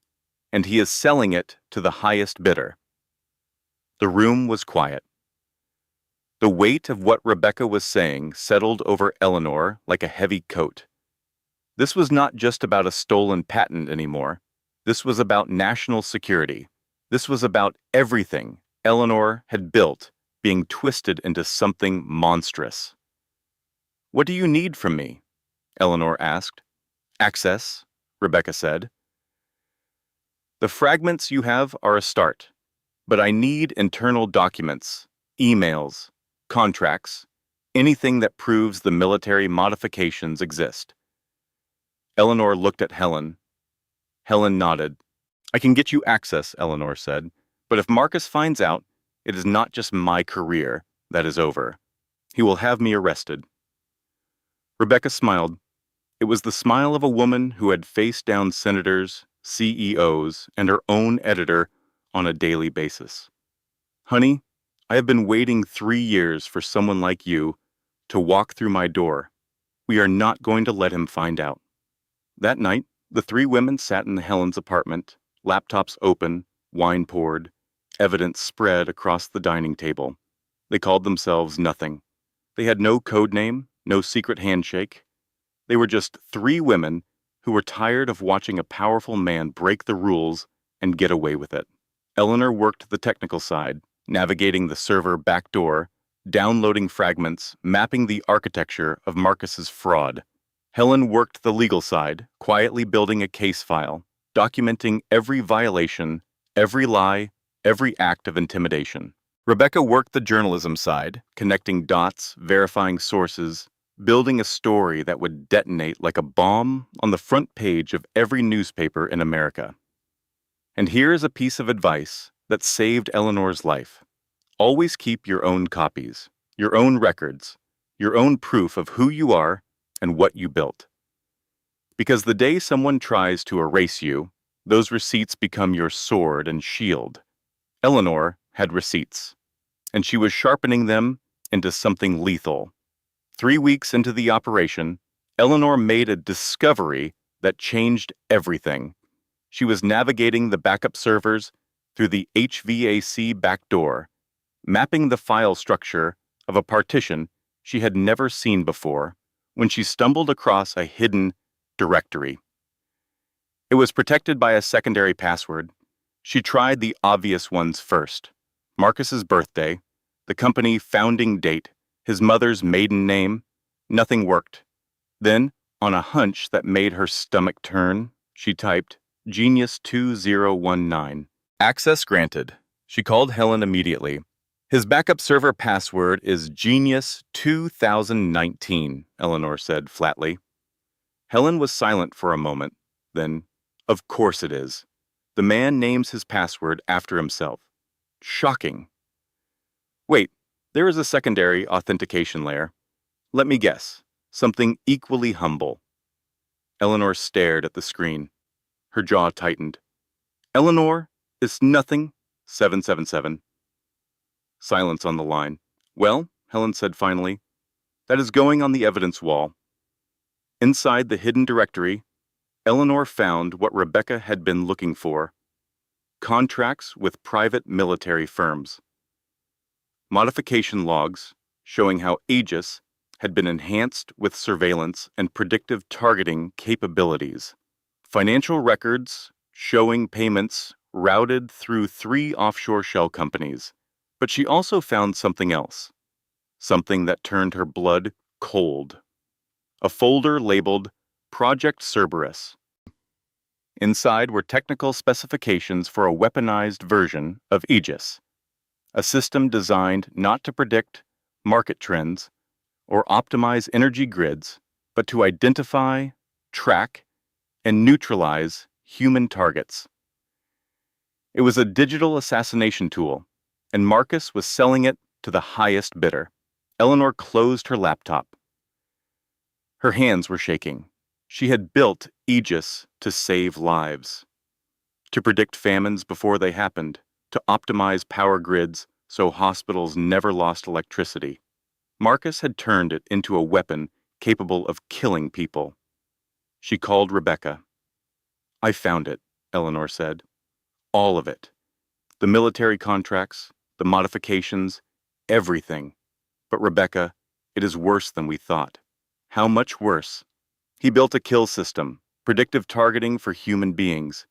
B: and he is selling it to the highest bidder. The room was quiet. The weight of what Rebecca was saying settled over Eleanor like a heavy coat. This was not just about a stolen patent anymore. This was about national security. This was about everything Eleanor had built being twisted into something monstrous. "What do you need from me?" Eleanor asked. "Access," Rebecca said. "The fragments you have are a start, but I need internal documents, emails, contracts, anything that proves the military modifications exist." Eleanor looked at Helen. Helen nodded. "I can get you access," Eleanor said, "but if Marcus finds out, it is not just my career that is over. He will have me arrested." Rebecca smiled. It was the smile of a woman who had faced down senators, CEOs, and her own editor on a daily basis. "Honey, I have been waiting 3 years for someone like you to walk through my door. We are not going to let him find out." That night, the 3 women sat in Helen's apartment, laptops open, wine poured, evidence spread across the dining table. They called themselves nothing. They had no code name, no secret handshake. They were just 3 women who were tired of watching a powerful man break the rules and get away with it. Eleanor worked the technical side, navigating the server backdoor, downloading fragments, mapping the architecture of Marcus's fraud. Helen worked the legal side, quietly building a case file, documenting every violation, every lie, every act of intimidation. Rebecca worked the journalism side, connecting dots, verifying sources, building a story that would detonate like a bomb on the front page of every newspaper in America. And here is a piece of advice that saved Eleanor's life. Always keep your own copies, your own records, your own proof of who you are and what you built. Because the day someone tries to erase you, those receipts become your sword and shield. Eleanor had receipts, and she was sharpening them into something lethal. 3 weeks into the operation, Eleanor made a discovery that changed everything. She was navigating the backup servers through the HVAC backdoor, mapping the file structure of a partition she had never seen before, when she stumbled across a hidden directory. It was protected by a secondary password. She tried the obvious ones first: Marcus's birthday, the company founding date, his mother's maiden name. Nothing worked. Then, on a hunch that made her stomach turn, she typed Genius 2019. Access granted. She called Helen immediately. "His backup server password is Genius 2019, Eleanor said flatly. Helen was silent for a moment. Then, "Of course it is. The man names his password after himself. Shocking." "Wait, there is a secondary authentication layer. Let me guess. Something equally humble." Eleanor stared at the screen. Her jaw tightened. "Eleanor, it's nothing. 777. Silence on the line. "Well," Helen said finally, "that is going on the evidence wall." Inside the hidden directory, Eleanor found what Rebecca had been looking for: contracts with private military firms. Modification logs showing how Aegis had been enhanced with surveillance and predictive targeting capabilities. Financial records showing payments routed through 3 offshore shell companies. But she also found something else, something that turned her blood cold. A folder labeled Project Cerberus. Inside were technical specifications for a weaponized version of Aegis, a system designed not to predict market trends or optimize energy grids, but to identify, track, and neutralize human targets. It was a digital assassination tool, and Marcus was selling it to the highest bidder. Eleanor closed her laptop. Her hands were shaking. She had built Aegis to save lives, to predict famines before they happened, to optimize power grids so hospitals never lost electricity. Marcus had turned it into a weapon capable of killing people. She called Rebecca. "I found it," Eleanor said. "All of it. The military contracts, the modifications, everything. But Rebecca, it is worse than we thought." "How much worse?" "He built a kill system, predictive targeting for human beings.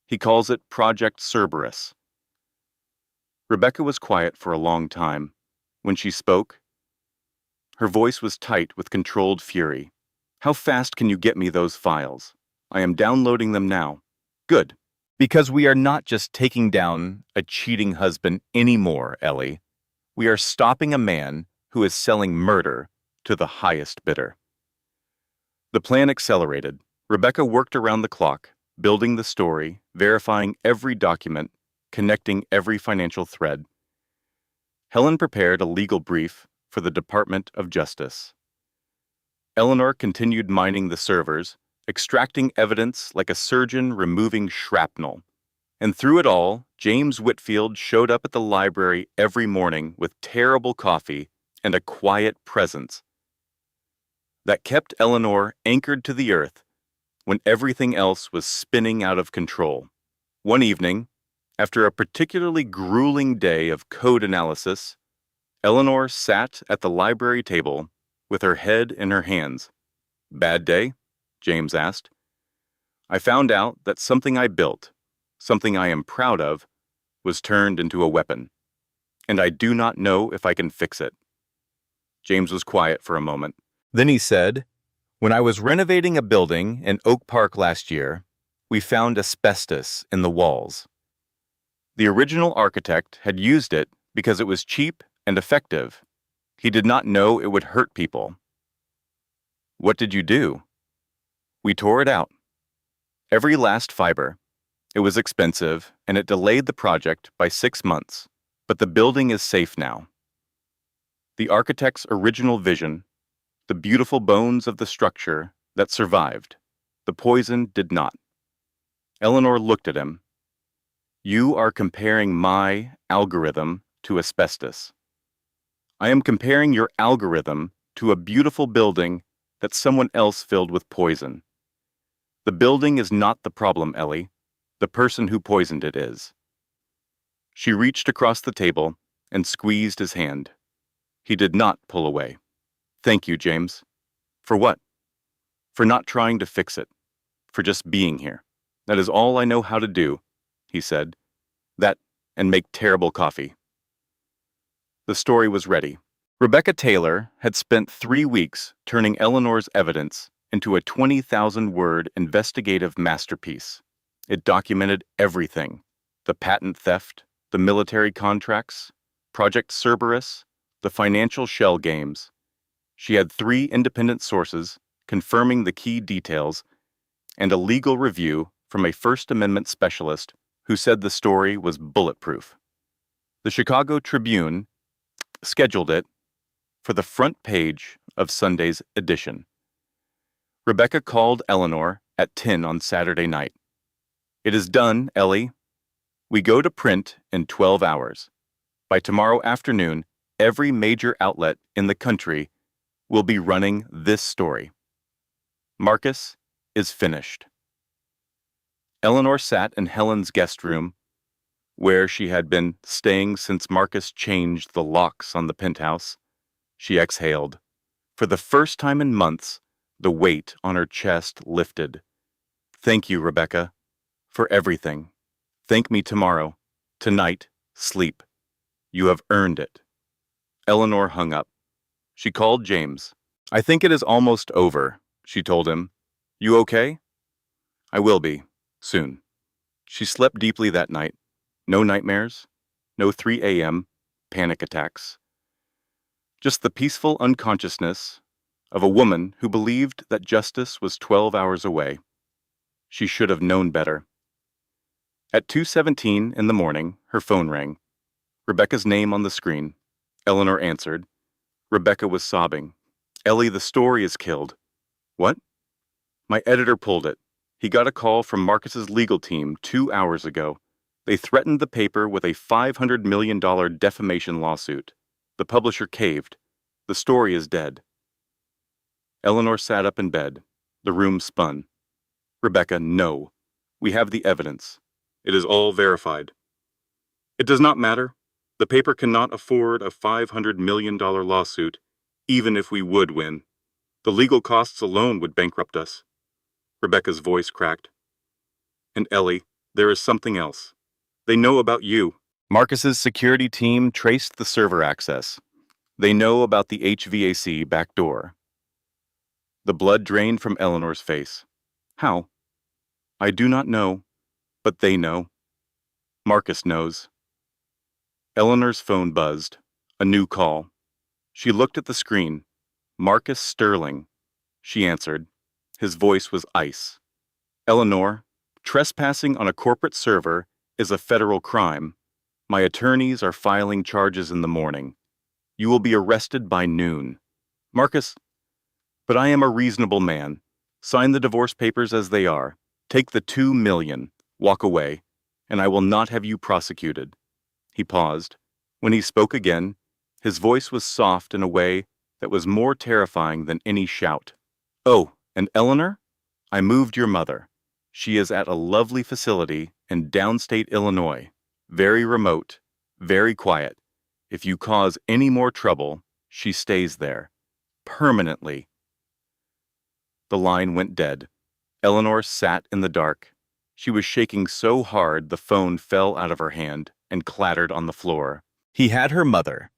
B: He calls it Project Cerberus." Rebecca was quiet for a long time. When she spoke, her voice was tight with controlled fury. "How fast can you get me those files? I am downloading them now." "Good. Because we are not just taking down a cheating husband anymore, Ellie. We are stopping a man who is selling murder to the highest bidder." The plan accelerated. Rebecca worked around the clock, building the story, verifying every document, connecting every financial thread. Helen prepared a legal brief for the Department of Justice. Eleanor continued mining the servers, extracting evidence like a surgeon removing shrapnel. And through it all, James Whitfield showed up at the library every morning with terrible coffee and a quiet presence that kept Eleanor anchored to the earth when everything else was spinning out of control. One evening, after a particularly grueling day of code analysis, Eleanor sat at the library table with her head in her hands. "Bad day?" James asked. "I found out that something I built, something I am proud of, was turned into a weapon, and I do not know if I can fix it." James was quiet for a moment. Then he said, "When I was renovating a building in Oak Park last year, we found asbestos in the walls. The original architect had used it because it was cheap and effective. He did not know it would hurt people." "What did you do?" "We tore it out. Every last fiber. It was expensive, and it delayed the project by 6 months, but the building is safe now. The architect's original vision, the beautiful bones of the structure that survived, the poison did not." Eleanor looked at him. "You are comparing my algorithm to asbestos. I am comparing your algorithm to a beautiful building that someone else filled with poison. The building is not the problem, Ellie. The person who poisoned it is." She reached across the table and squeezed his hand. He did not pull away. "Thank you, James." "For what?" "For not trying to fix it. For just being here. That is all I know how to do," he said. "That and make terrible coffee." The story was ready. Rebecca Taylor had spent 3 weeks turning Eleanor's evidence into a 20,000-word investigative masterpiece. It documented everything: the patent theft, the military contracts, Project Cerberus, the financial shell games. She had 3 independent sources confirming the key details and a legal review from a First Amendment specialist who said the story was bulletproof. The Chicago Tribune scheduled it for the front page of Sunday's edition. Rebecca called Eleanor at 10 on Saturday night. "It is done, Ellie. We go to print in 12 hours. By tomorrow afternoon, every major outlet in the country will be running this story. Marcus is finished." Eleanor sat in Helen's guest room, where she had been staying since Marcus changed the locks on the penthouse. She exhaled. For the first time in months, the weight on her chest lifted. "Thank you, Rebecca, for everything. Thank me tomorrow. Tonight, sleep. You have earned it." Eleanor hung up. She called James. "I think it is almost over," she told him. "You okay?" "I will be, soon." She slept deeply that night. No nightmares, no 3 a.m. panic attacks. Just the peaceful unconsciousness of a woman who believed that justice was 12 hours away. She should have known better. At 2:17 in the morning, her phone rang. Rebecca's name on the screen. Eleanor answered. Rebecca was sobbing. Ellie, the story is killed. What? My editor pulled it. He got a call from Marcus's legal team 2 hours ago. They threatened the paper with a $500 million defamation lawsuit. The publisher caved. The story is dead. Eleanor sat up in bed. The room spun. Rebecca, no. We have the evidence. It is all verified. It does not matter. The paper cannot afford a $500 million lawsuit, even if we would win. The legal costs alone would bankrupt us. Rebecca's voice cracked. And Ellie, there is something else. They know about you. Marcus's security team traced the server access. They know about the HVAC backdoor. The blood drained from Eleanor's face. How? I do not know, but they know. Marcus knows. Eleanor's phone buzzed. A new call. She looked at the screen. Marcus Sterling. She answered. His voice was ice. Eleanor, trespassing on a corporate server is a federal crime. My attorneys are filing charges in the morning. You will be arrested by noon. Marcus, but I am a reasonable man. Sign the divorce papers as they are. Take the $2 million. Walk away, and I will not have you prosecuted. He paused. When he spoke again, his voice was soft in a way that was more terrifying than any shout. Oh, and Eleanor? I moved your mother. She is at a lovely facility in downstate Illinois. Very remote, very quiet. If you cause any more trouble, she stays there. Permanently. The line went dead. Eleanor sat in the dark. She was shaking so hard the phone fell out of her hand and clattered on the floor. He had her mother.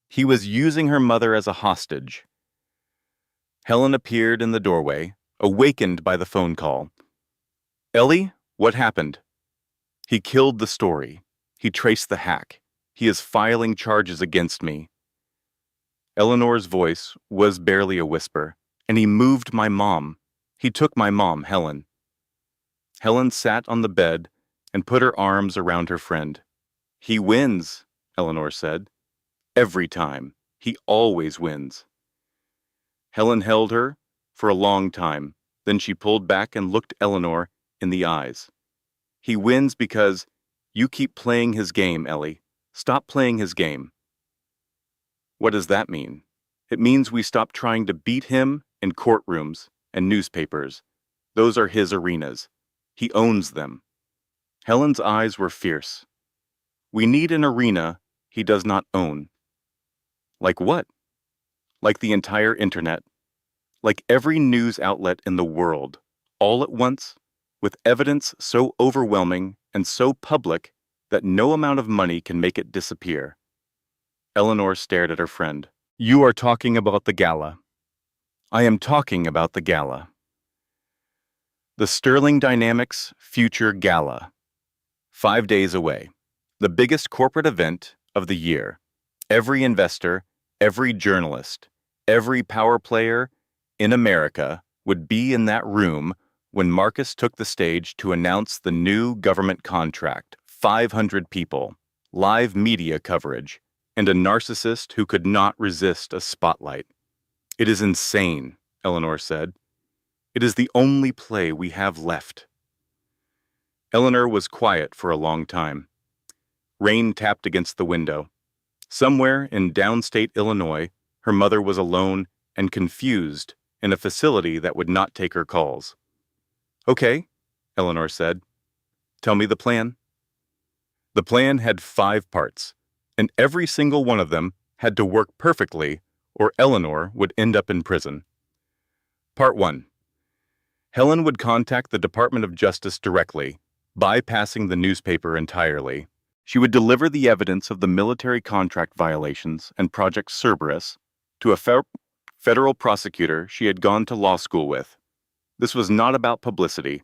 B: He was using her mother as a hostage. Helen appeared in the doorway, awakened by the phone call. Ellie, what happened? He killed the story. He traced the hack. He is filing charges against me. Eleanor's voice was barely a whisper, and he moved my mom. He took my mom, Helen. Helen sat on the bed and put her arms around her friend. He wins, Eleanor said. Every time. He always wins. Helen held her for a long time. Then she pulled back and looked Eleanor in the eyes. He wins because you keep playing his game, Ellie. Stop playing his game. What does that mean? It means we stop trying to beat him in courtrooms and newspapers. Those are his arenas. He owns them. Helen's eyes were fierce. We need an arena he does not own. Like what? Like the entire internet. Like every news outlet in the world, all at once, with evidence so overwhelming and so public that no amount of money can make it disappear. Eleanor stared at her friend. You are talking about the Gala. I am talking about the Gala. The Sterling Dynamics Future Gala. 5 days away. The biggest corporate event of the year. Every investor, every journalist, every power player in America would be in that room when Marcus took the stage to announce the new government contract. 500 people, live media coverage, and a narcissist who could not resist a spotlight. It is insane, Eleanor said. It is the only play we have left. Eleanor was quiet for a long time. Rain tapped against the window. Somewhere in downstate Illinois, her mother was alone and confused in a facility that would not take her calls. Okay, Eleanor said. Tell me the plan. The plan had 5 parts, and every single one of them had to work perfectly or Eleanor would end up in prison. Part 1. Helen would contact the Department of Justice directly, bypassing the newspaper entirely. She would deliver the evidence of the military contract violations and Project Cerberus to a federal prosecutor she had gone to law school with. This was not about publicity.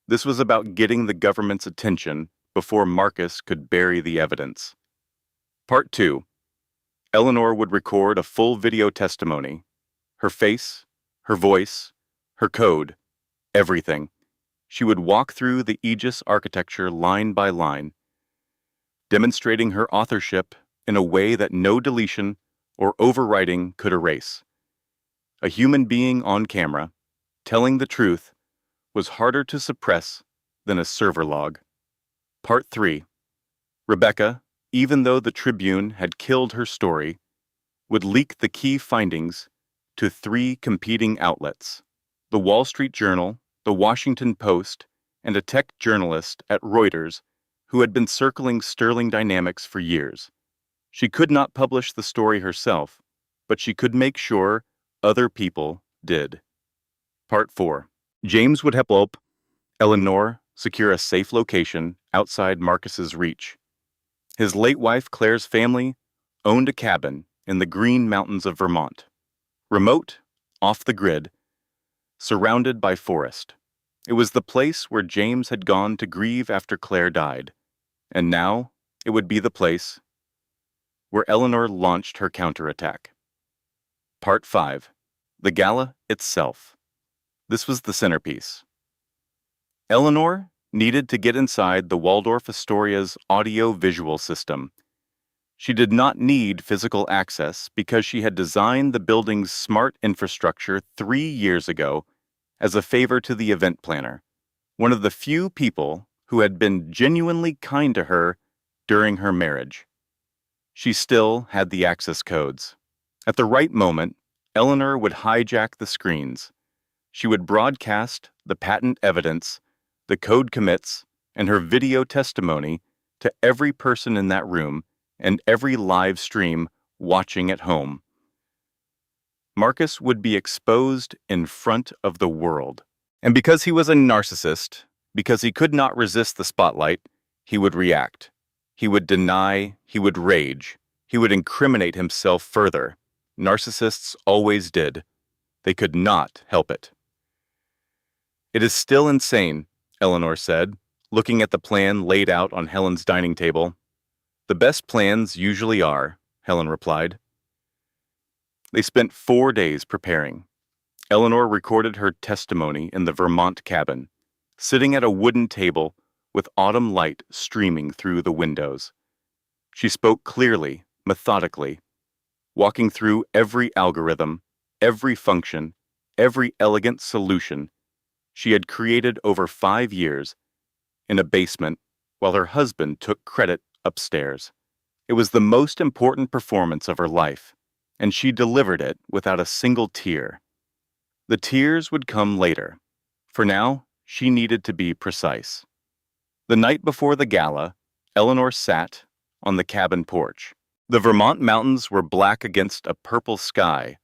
B: This was about getting the government's attention before Marcus could bury the evidence. Part 2. Eleanor would record a full video testimony. Her face, her voice, her code, everything. She would walk through the Aegis architecture line by line, demonstrating her authorship in a way that no deletion or overwriting could erase. A human being on camera, telling the truth, was harder to suppress than a server log. Part 3. Rebecca, even though the Tribune had killed her story, would leak the key findings to 3 competing outlets: the Wall Street Journal, the Washington Post, and a tech journalist at Reuters who had been circling Sterling Dynamics for years. She could not publish the story herself, but she could make sure other people did. Part 4. James would help Eleanor secure a safe location outside Marcus's reach. His late wife Claire's family owned a cabin in the Green Mountains of Vermont, remote, off the grid, surrounded by forest. It was the place where James had gone to grieve after Claire died, and now it would be the place where Eleanor launched her counterattack. Part 5. The Gala itself. This was the centerpiece. Eleanor needed to get inside the Waldorf Astoria's audio-visual system. She did not need physical access because she had designed the building's smart infrastructure 3 years ago as a favor to the event planner, one of the few people who had been genuinely kind to her during her marriage. She still had the access codes. At the right moment, Eleanor would hijack the screens. She would broadcast the patent evidence, the code commits, and her video testimony to every person in that room and every live stream watching at home. Marcus would be exposed in front of the world. And because he was a narcissist, because he could not resist the spotlight, he would react. He would deny, he would rage, he would incriminate himself further. Narcissists always did. They could not help it. "It is still insane," Eleanor said, looking at the plan laid out on Helen's dining table. "The best plans usually are," Helen replied. They spent 4 days preparing. Eleanor recorded her testimony in the Vermont cabin, sitting at a wooden table with autumn light streaming through the windows. She spoke clearly, methodically, walking through every algorithm, every function, every elegant solution she had created over 5 years in a basement while her husband took credit upstairs. It was the most important performance of her life, and she delivered it without a single tear. The tears would come later. For now, she needed to be precise. The night before the gala, Eleanor sat on the cabin porch. The Vermont mountains were black against a purple sky,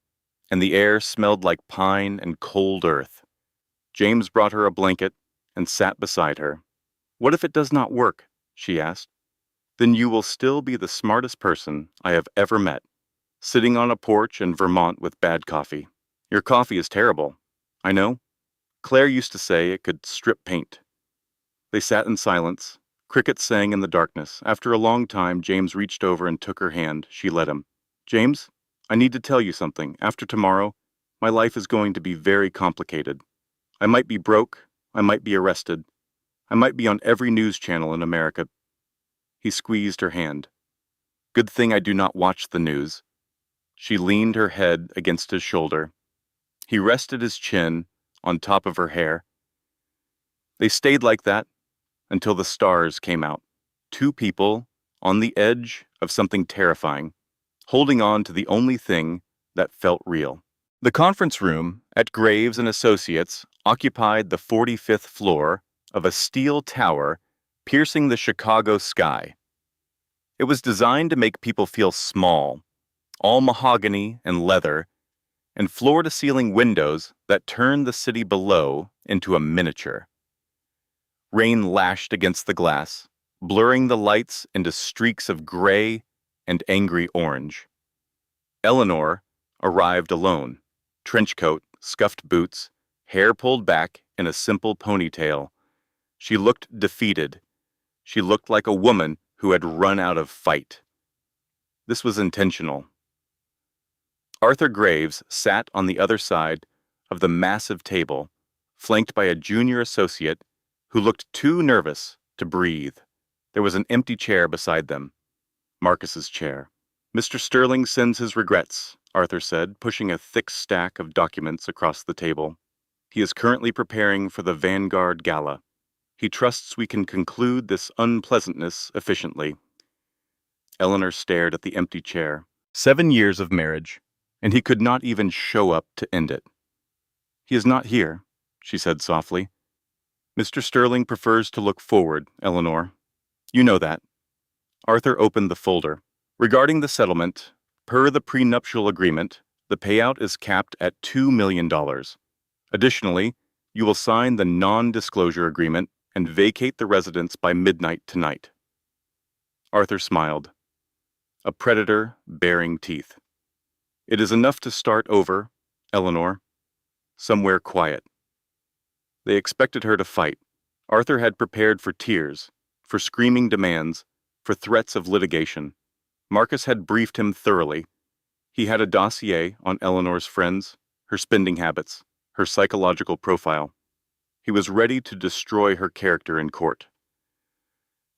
B: and the air smelled like pine and cold earth. James brought her a blanket and sat beside her. "What if it does not work?" she asked. "Then you will still be the smartest person I have ever met, sitting on a porch in Vermont with bad coffee. Your coffee is terrible. I know. Claire used to say it could strip paint." They sat in silence. Crickets sang in the darkness. After a long time, James reached over and took her hand. She let him. "James, I need to tell you something. After tomorrow, my life is going to be very complicated. I might be broke. I might be arrested. I might be on every news channel in America." He squeezed her hand. "Good thing I do not watch the news." She leaned her head against his shoulder. He rested his chin on top of her hair. They stayed like that until the stars came out. 2 people on the edge of something terrifying, holding on to the only thing that felt real. The conference room at Graves and Associates occupied the 45th floor of a steel tower piercing the Chicago sky. It was designed to make people feel small, all mahogany and leather, and floor-to-ceiling windows that turned the city below into a miniature. Rain lashed against the glass, blurring the lights into streaks of gray and angry orange. Eleanor arrived alone, trench coat, scuffed boots, hair pulled back in a simple ponytail. She looked defeated. She looked like a woman who had run out of fight. This was intentional. Arthur Graves sat on the other side of the massive table, flanked by a junior associate who looked too nervous to breathe. There was an empty chair beside them. Marcus's chair. "Mr. Sterling sends his regrets," Arthur said, pushing a thick stack of documents across the table. "He is currently preparing for the Vanguard Gala. He trusts we can conclude this unpleasantness efficiently." Eleanor stared at the empty chair. 7 years of marriage, and he could not even show up to end it. "He is not here," she said softly. "Mr. Sterling prefers to look forward, Eleanor. You know that." Arthur opened the folder. "Regarding the settlement, per the prenuptial agreement, the payout is capped at $2 million. Additionally, you will sign the non-disclosure agreement and vacate the residence by midnight tonight." Arthur smiled. A predator baring teeth. "It is enough to start over, Eleanor. Somewhere quiet." They expected her to fight. Arthur had prepared for tears, for screaming demands, for threats of litigation. Marcus had briefed him thoroughly. He had a dossier on Eleanor's friends, her spending habits, her psychological profile. He was ready to destroy her character in court.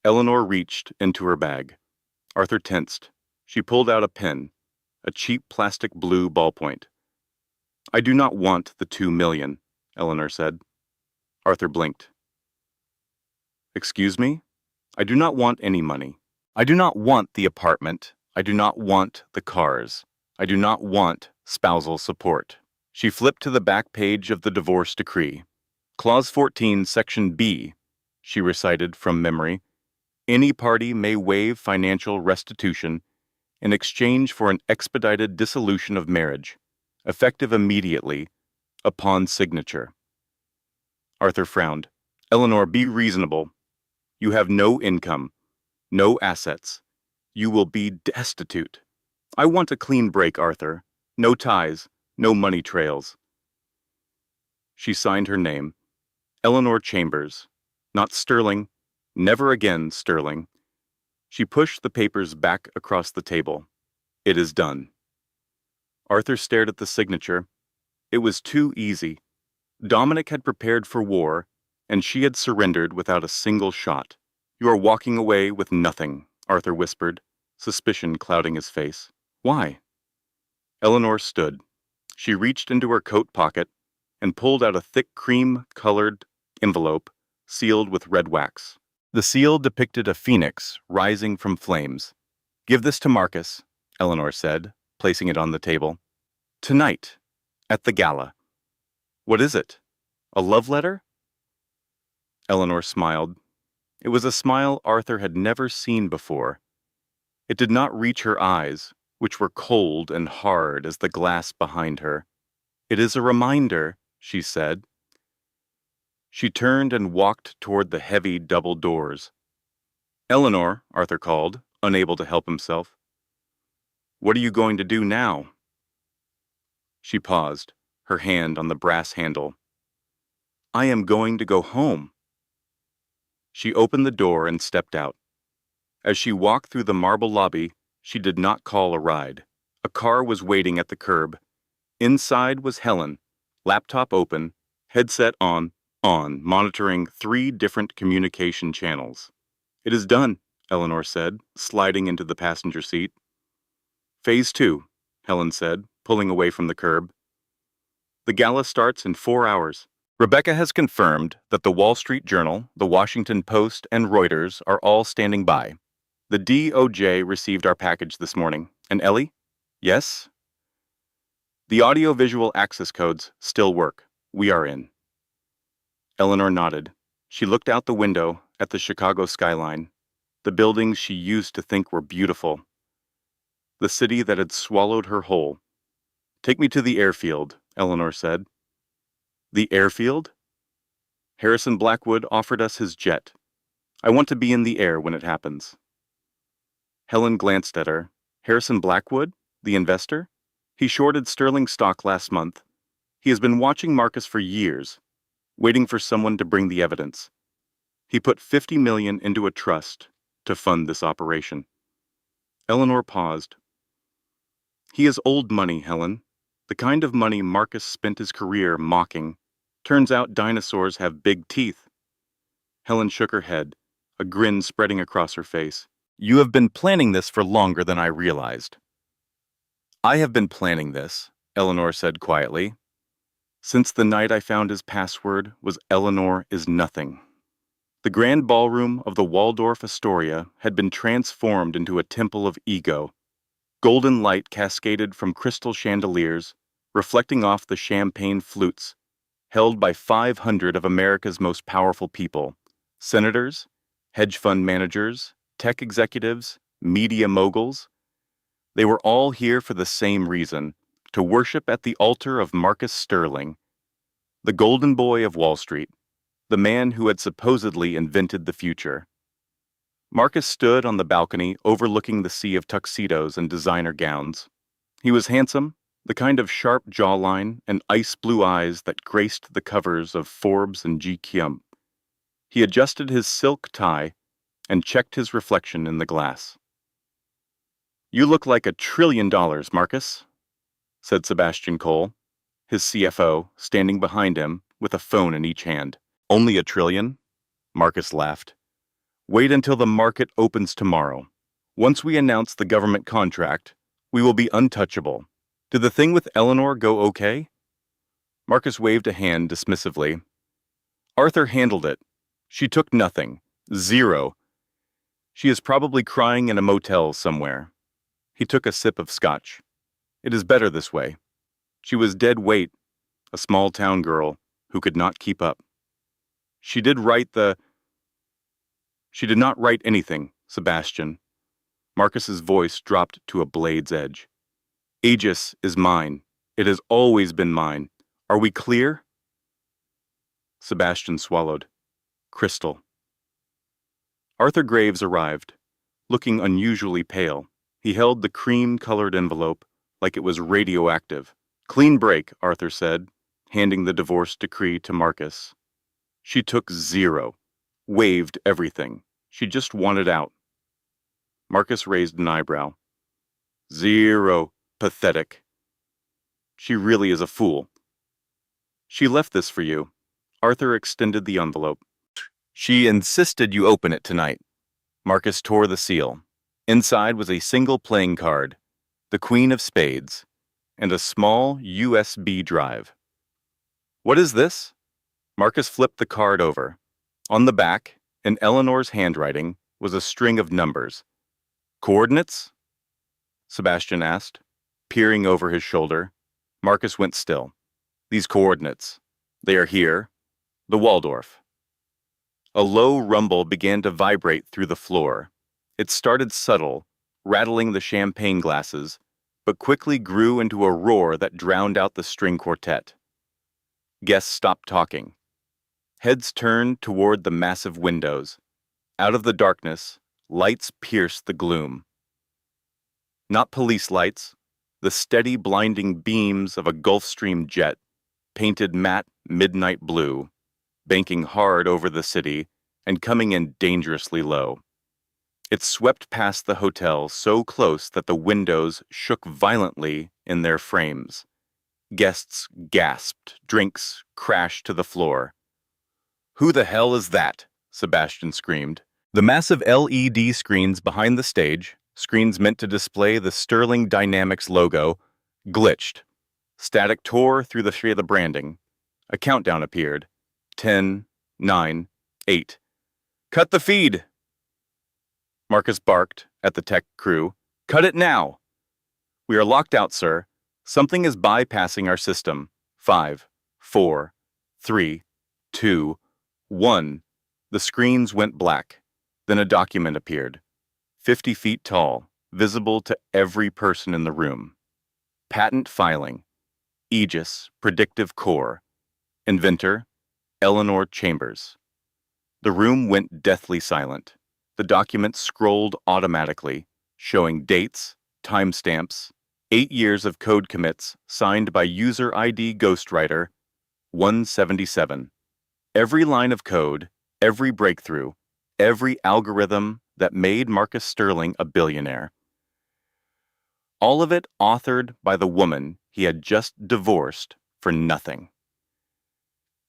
B: Eleanor reached into her bag. Arthur tensed. She pulled out a pen, a cheap plastic blue ballpoint. "I do not want the $2 million, Eleanor said. Arthur blinked. "Excuse me? I do not want any money. I do not want the apartment. I do not want the cars. I do not want spousal support." She flipped to the back page of the divorce decree. Clause 14, Section B, she recited from memory. "Any party may waive financial restitution in exchange for an expedited dissolution of marriage, effective immediately, upon signature." Arthur frowned. "Eleanor, be reasonable. You have no income, no assets. You will be destitute. I want a clean break, Arthur. No ties, no money trails." She signed her name. Eleanor Chambers. Not Sterling. Never again Sterling. She pushed the papers back across the table. "It is done." Arthur stared at the signature. It was too easy. Dominic had prepared for war, and she had surrendered without a single shot. "You are walking away with nothing," Arthur whispered, suspicion clouding his face. "Why?" Eleanor stood. She reached into her coat pocket and pulled out a thick cream-colored envelope sealed with red wax. The seal depicted a phoenix rising from flames. "Give this to Marcus," Eleanor said, placing it on the table. "Tonight, at the gala." "What is it? A love letter?" Eleanor smiled. It was a smile Arthur had never seen before. It did not reach her eyes, which were cold and hard as the glass behind her. "It is a reminder," she said. She turned and walked toward the heavy double doors. "Eleanor," Arthur called, unable to help himself. "What are you going to do now?" She paused, her hand on the brass handle. "I am going to go home." She opened the door and stepped out. As she walked through the marble lobby, she did not call a ride. A car was waiting at the curb. Inside was Helen, laptop open, headset on, monitoring 3 different communication channels. "It is done," Eleanor said, sliding into the passenger seat. "Phase 2, Helen said, pulling away from the curb. "The gala starts in 4 hours. Rebecca has confirmed that the Wall Street Journal, the Washington Post, and Reuters are all standing by. The DOJ received our package this morning. And Ellie?" "Yes?" "The audio-visual access codes still work. We are in." Eleanor nodded. She looked out the window at the Chicago skyline, the buildings she used to think were beautiful, the city that had swallowed her whole. "Take me to the airfield," Eleanor said. "The airfield?" "Harrison Blackwood offered us his jet. I want to be in the air when it happens." Helen glanced at her. "Harrison Blackwood? The investor? He shorted Sterling stock last month. He has been watching Marcus for years, waiting for someone to bring the evidence. He put $50 million into a trust to fund this operation." Eleanor paused. "He is old money, Helen. The kind of money Marcus spent his career mocking. Turns out dinosaurs have big teeth." Helen shook her head, a grin spreading across her face. You have been planning this for longer than I realized. I have been planning this, Eleanor said quietly. Since the night I found his password was Eleanor is nothing. The grand ballroom of the Waldorf Astoria had been transformed into a temple of ego. Golden light cascaded from crystal chandeliers, reflecting off the champagne flutes, held by 500 of America's most powerful people: senators, hedge fund managers, tech executives, media moguls. They were all here for the same reason: to worship at the altar of Marcus Sterling, the golden boy of Wall Street, the man who had supposedly invented the future. Marcus stood on the balcony overlooking the sea of tuxedos and designer gowns. He was handsome, the kind of sharp jawline and ice-blue eyes that graced the covers of Forbes and GQ. He adjusted his silk tie and checked his reflection in the glass. You look like $1 trillion, Marcus, said Sebastian Cole, his CFO, standing behind him with a phone in each hand. Only $1 trillion? Marcus laughed. Wait until the market opens tomorrow. Once we announce the government contract, we will be untouchable. Did the thing with Eleanor go okay? Marcus waved a hand dismissively. Arthur handled it. She took nothing. Zero. She is probably crying in a motel somewhere. He took a sip of scotch. It is better this way. She was dead weight, a small-town girl who could not keep up. She did not write anything, Sebastian. Marcus's voice dropped to a blade's edge. Aegis is mine. It has always been mine. Are we clear? Sebastian swallowed. Crystal. Arthur Graves arrived, looking unusually pale. He held the cream-colored envelope like it was radioactive. Clean break, Arthur said, handing the divorce decree to Marcus. She took 0, waived everything. She just wanted out. Marcus raised an eyebrow. 0, pathetic. She really is a fool. She left this for you. Arthur extended the envelope. She insisted you open it tonight. Marcus tore the seal. Inside was a single playing card, the Queen of Spades, and a small USB drive. What is this? Marcus flipped the card over. On the back, in Eleanor's handwriting, was a string of numbers. Coordinates? Sebastian asked, peering over his shoulder. Marcus went still. These coordinates. They are here. The Waldorf. A low rumble began to vibrate through the floor. It started subtle, rattling the champagne glasses, but quickly grew into a roar that drowned out the string quartet. Guests stopped talking. Heads turned toward the massive windows. Out of the darkness, lights pierced the gloom. Not police lights, the steady blinding beams of a Gulfstream jet, painted matte midnight blue, banking hard over the city and coming in dangerously low. It swept past the hotel so close that the windows shook violently in their frames. Guests gasped, drinks crashed to the floor. Who the hell is that? Sebastian screamed. The massive LED screens behind the stage, screens meant to display the Sterling Dynamics logo, glitched. Static tore through the branding. A countdown appeared. 10, 9, 8. Cut the feed! Marcus barked at the tech crew. Cut it now! We are locked out, sir. Something is bypassing our system. 5, 4, 3, 2, 1. The screens went black. Then a document appeared. 50 feet tall, visible to every person in the room. Patent filing. Aegis Predictive Core. Inventor, Eleanor Chambers. The room went deathly silent. The document scrolled automatically, showing dates, timestamps, 8 years of code commits signed by user ID ghostwriter 177. Every line of code, every breakthrough, every algorithm that made Marcus Sterling a billionaire. All of it authored by the woman he had just divorced for nothing.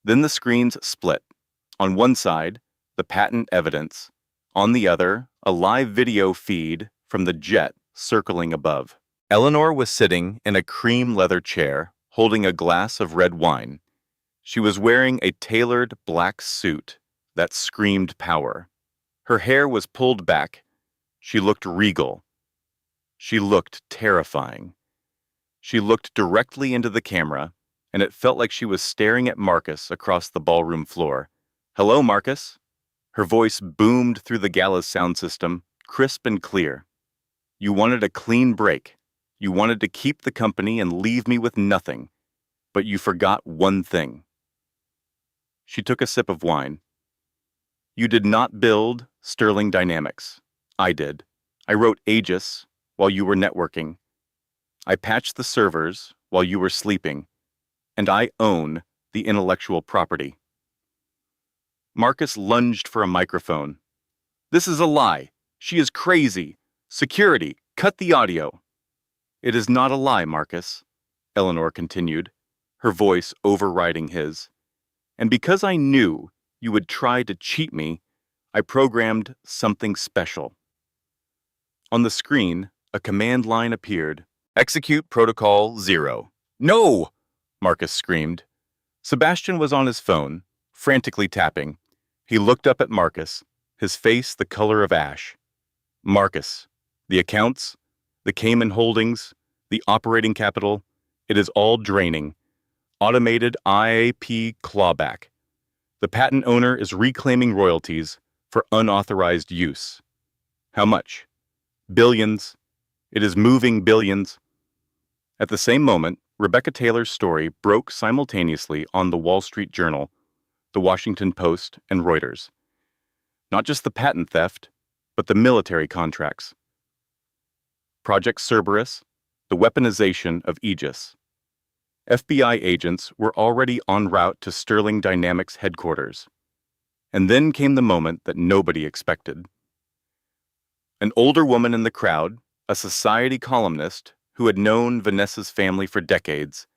B: Then the screens split. On one side, the patent evidence. On the other, a live video feed from the jet circling above. Eleanor was sitting in a cream leather chair, holding a glass of red wine. She was wearing a tailored black suit that screamed power. Her hair was pulled back. She looked regal. She looked terrifying. She looked directly into the camera, and it felt like she was staring at Marcus across the ballroom floor. "Hello, Marcus." Her voice boomed through the Gala's sound system, crisp and clear. "You wanted a clean break. You wanted to keep the company and leave me with nothing. But you forgot one thing." She took a sip of wine. "You did not build Sterling Dynamics. I did. I wrote Aegis while you were networking. I patched the servers while you were sleeping. And I own the intellectual property." Marcus lunged for a microphone. "This is a lie. She is crazy. Security, cut the audio." "It is not a lie, Marcus," Eleanor continued, her voice overriding his. "And because I knew you would try to cheat me, I programmed something special." On the screen, a command line appeared. "Execute Protocol 0. "No!" Marcus screamed. Sebastian was on his phone, frantically tapping. He looked up at Marcus, his face the color of ash. "Marcus, the accounts, the Cayman holdings, the operating capital, it is all draining. Automated IAP clawback. The patent owner is reclaiming royalties for unauthorized use. How much? Billions. It is moving billions." At the same moment, Rebecca Taylor's story broke simultaneously on the Wall Street Journal, the Washington Post, and Reuters. Not just the patent theft, but the military contracts. Project Cerberus, the weaponization of Aegis. FBI agents were already en route to Sterling Dynamics headquarters. And then came the moment that nobody expected. An older woman in the crowd, a society columnist who had known Vanessa's family for decades,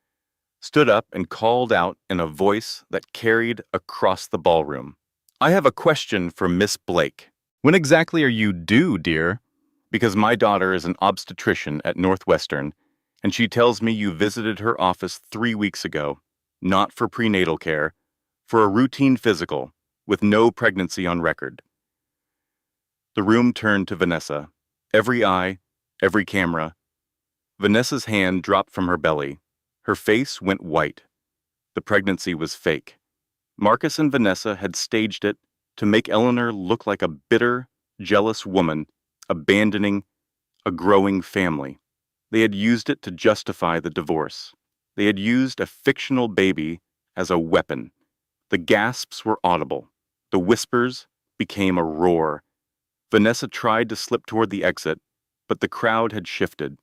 B: stood up and called out in a voice that carried across the ballroom. "I have a question for Miss Blake. When exactly are you due, dear? Because my daughter is an obstetrician at Northwestern, and she tells me you visited her office 3 weeks ago, not for prenatal care, for a routine physical, with no pregnancy on record." The room turned to Vanessa. Every eye, every camera. Vanessa's hand dropped from her belly. Her face went white. The pregnancy was fake. Marcus and Vanessa had staged it to make Eleanor look like a bitter, jealous woman abandoning a growing family. They had used it to justify the divorce. They had used a fictional baby as a weapon. The gasps were audible. The whispers became a roar. Vanessa tried to slip toward the exit, but the crowd had shifted.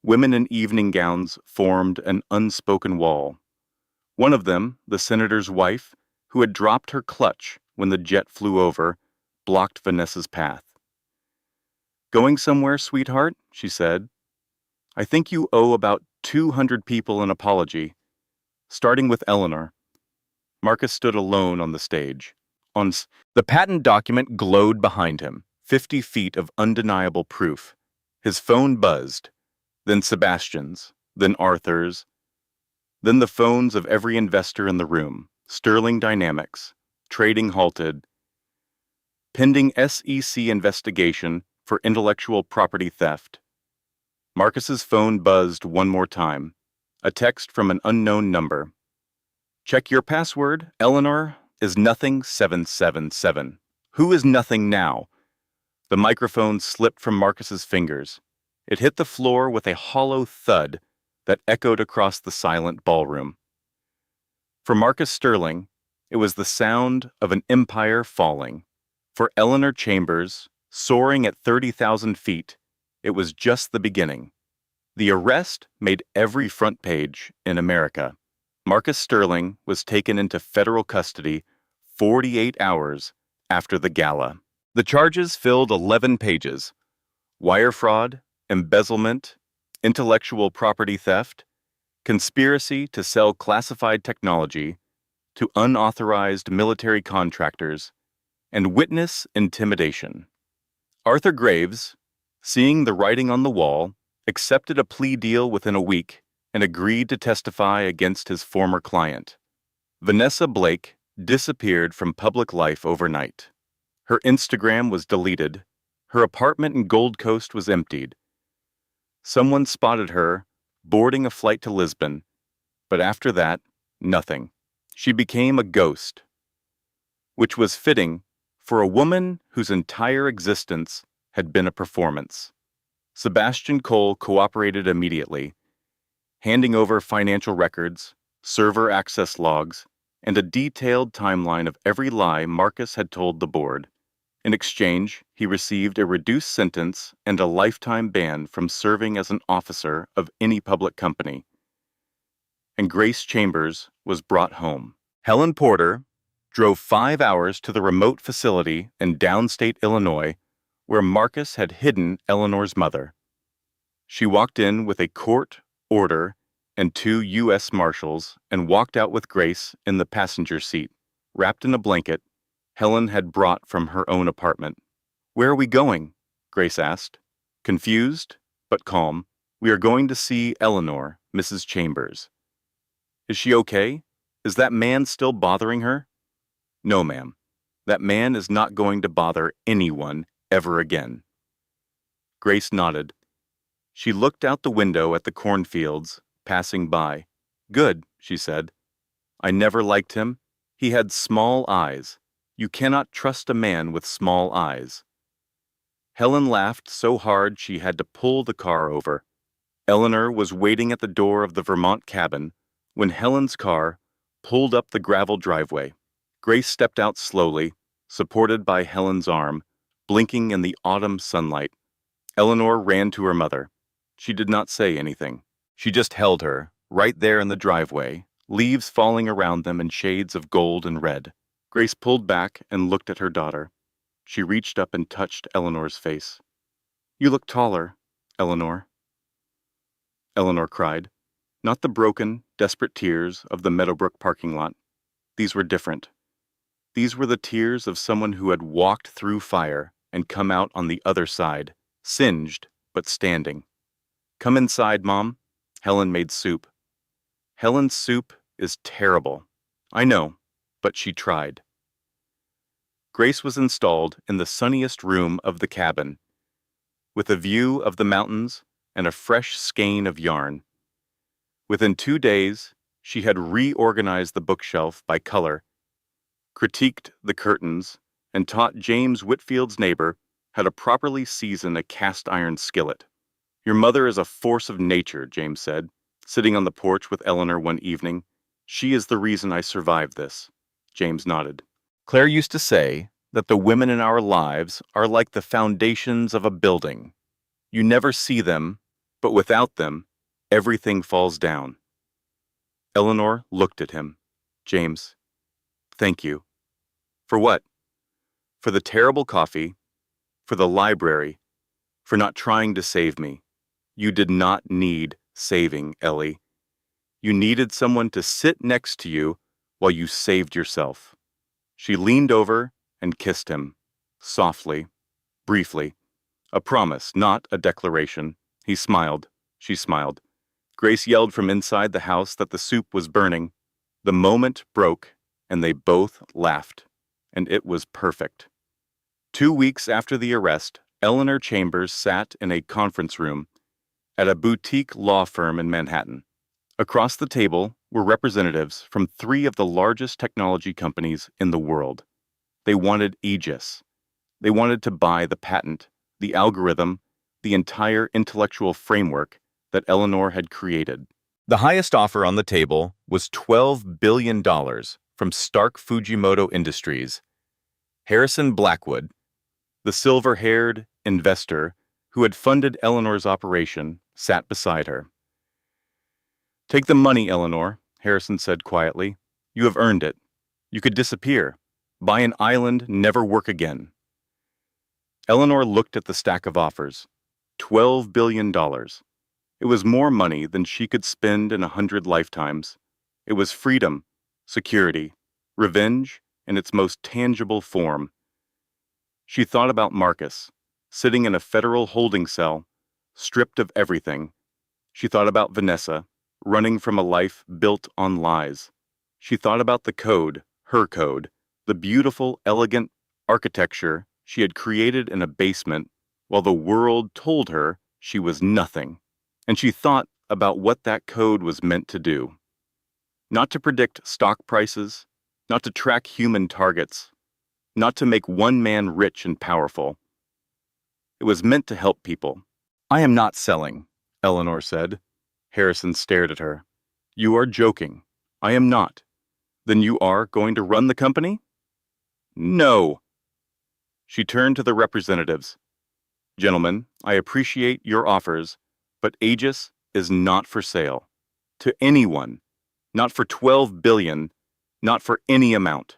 B: Women in evening gowns formed an unspoken wall. One of them, the senator's wife, who had dropped her clutch when the jet flew over, blocked Vanessa's path. "Going somewhere, sweetheart?" she said. "I think you owe about 200 people an apology, starting with Eleanor." Marcus stood alone on the stage. The patent document glowed behind him, 50 feet of undeniable proof. His phone buzzed. Then Sebastian's, then Arthur's, then the phones of every investor in the room. Sterling Dynamics, trading halted, pending SEC investigation for intellectual property theft. Marcus's phone buzzed one more time. A text from an unknown number. "Check your password. Eleanor is nothing 777. Who is nothing now?" The microphone slipped from Marcus's fingers. It hit the floor with a hollow thud that echoed across the silent ballroom. For Marcus Sterling, it was the sound of an empire falling. For Eleanor Chambers, soaring at 30,000 feet, it was just the beginning. The arrest made every front page in America. Marcus Sterling was taken into federal custody 48 hours after the Gala. The charges filled 11 pages. Wire fraud, embezzlement, intellectual property theft, conspiracy to sell classified technology to unauthorized military contractors, and witness intimidation. Arthur Graves, seeing the writing on the wall, accepted a plea deal within a week and agreed to testify against his former client. Vanessa Blake disappeared from public life overnight. Her Instagram was deleted. Her apartment in Gold Coast was emptied. Someone spotted her boarding a flight to Lisbon, but after that, nothing. She became a ghost, which was fitting for a woman whose entire existence had been a performance. Sebastian Cole cooperated immediately, handing over financial records, server access logs, and a detailed timeline of every lie Marcus had told the board. In exchange, he received a reduced sentence and a lifetime ban from serving as an officer of any public company. And Grace Chambers was brought home. Helen Porter drove 5 hours to the remote facility in downstate Illinois where Marcus had hidden Eleanor's mother. She walked in with a court order and 2 U.S. Marshals and walked out with Grace in the passenger seat, wrapped in a blanket Helen had brought from her own apartment. "Where are we going?" Grace asked. Confused, but calm. "We are going to see Eleanor, Mrs. Chambers." "Is she okay? Is that man still bothering her?" "No, ma'am. That man is not going to bother anyone ever again." Grace nodded. She looked out the window at the cornfields passing by. "Good," she said. "I never liked him. He had small eyes. You cannot trust a man with small eyes." Helen laughed so hard she had to pull the car over. Eleanor was waiting at the door of the Vermont cabin when Helen's car pulled up the gravel driveway. Grace stepped out slowly, supported by Helen's arm, blinking in the autumn sunlight. Eleanor ran to her mother. She did not say anything. She just held her, right there in the driveway, leaves falling around them in shades of gold and red. Grace pulled back and looked at her daughter. She reached up and touched Eleanor's face. "You look taller, Eleanor." Eleanor cried. Not the broken, desperate tears of the Meadowbrook parking lot. These were different. These were the tears of someone who had walked through fire and come out on the other side, singed but standing. "Come inside, Mom." Helen made soup. Helen's soup is terrible. I know, but she tried. Grace was installed in the sunniest room of the cabin, with a view of the mountains and a fresh skein of yarn. Within 2 days, she had reorganized the bookshelf by color, critiqued the curtains, and taught James Whitfield's neighbor how to properly season a cast-iron skillet. "Your mother is a force of nature," James said, sitting on the porch with Eleanor one evening. "She is the reason I survived this." James nodded. "Claire used to say that the women in our lives are like the foundations of a building. You never see them, but without them, everything falls down." Eleanor looked at him. "James, thank you." "For what?" "For the terrible coffee, for the library, for not trying to save me. You did not need saving, Ellie. You needed someone to sit next to you while you saved yourself." She leaned over and kissed him, softly, briefly. A promise, not a declaration. He smiled. She smiled. Grace yelled from inside the house that the soup was burning. The moment broke, and they both laughed, and it was perfect. 2 weeks after the arrest, Eleanor Chambers sat in a conference room at a boutique law firm in Manhattan. Across the table were representatives from 3 of the largest technology companies in the world. They wanted Aegis. They wanted to buy the patent, the algorithm, the entire intellectual framework that Eleanor had created. The highest offer on the table was $12 billion from Stark Fujimoto Industries. Harrison Blackwood, the silver-haired investor who had funded Eleanor's operation, sat beside her. "Take the money, Eleanor," Harrison said quietly. "You have earned it. You could disappear. Buy an island, never work again." Eleanor looked at the stack of offers. $12 billion. It was more money than she could spend in 100 lifetimes. It was freedom, security, revenge in its most tangible form. She thought about Marcus, sitting in a federal holding cell, stripped of everything. She thought about Vanessa, running from a life built on lies. She thought about the code, her code, the beautiful, elegant architecture she had created in a basement while the world told her she was nothing. And she thought about what that code was meant to do. Not to predict stock prices, not to track human targets, not to make one man rich and powerful. It was meant to help people. I am not selling, Eleanor said. Harrison stared at her. You are joking. I am not. Then you are going to run the company? No. She turned to the representatives. Gentlemen, I appreciate your offers, but Aegis is not for sale. To anyone. Not for 12 billion. Not for any amount.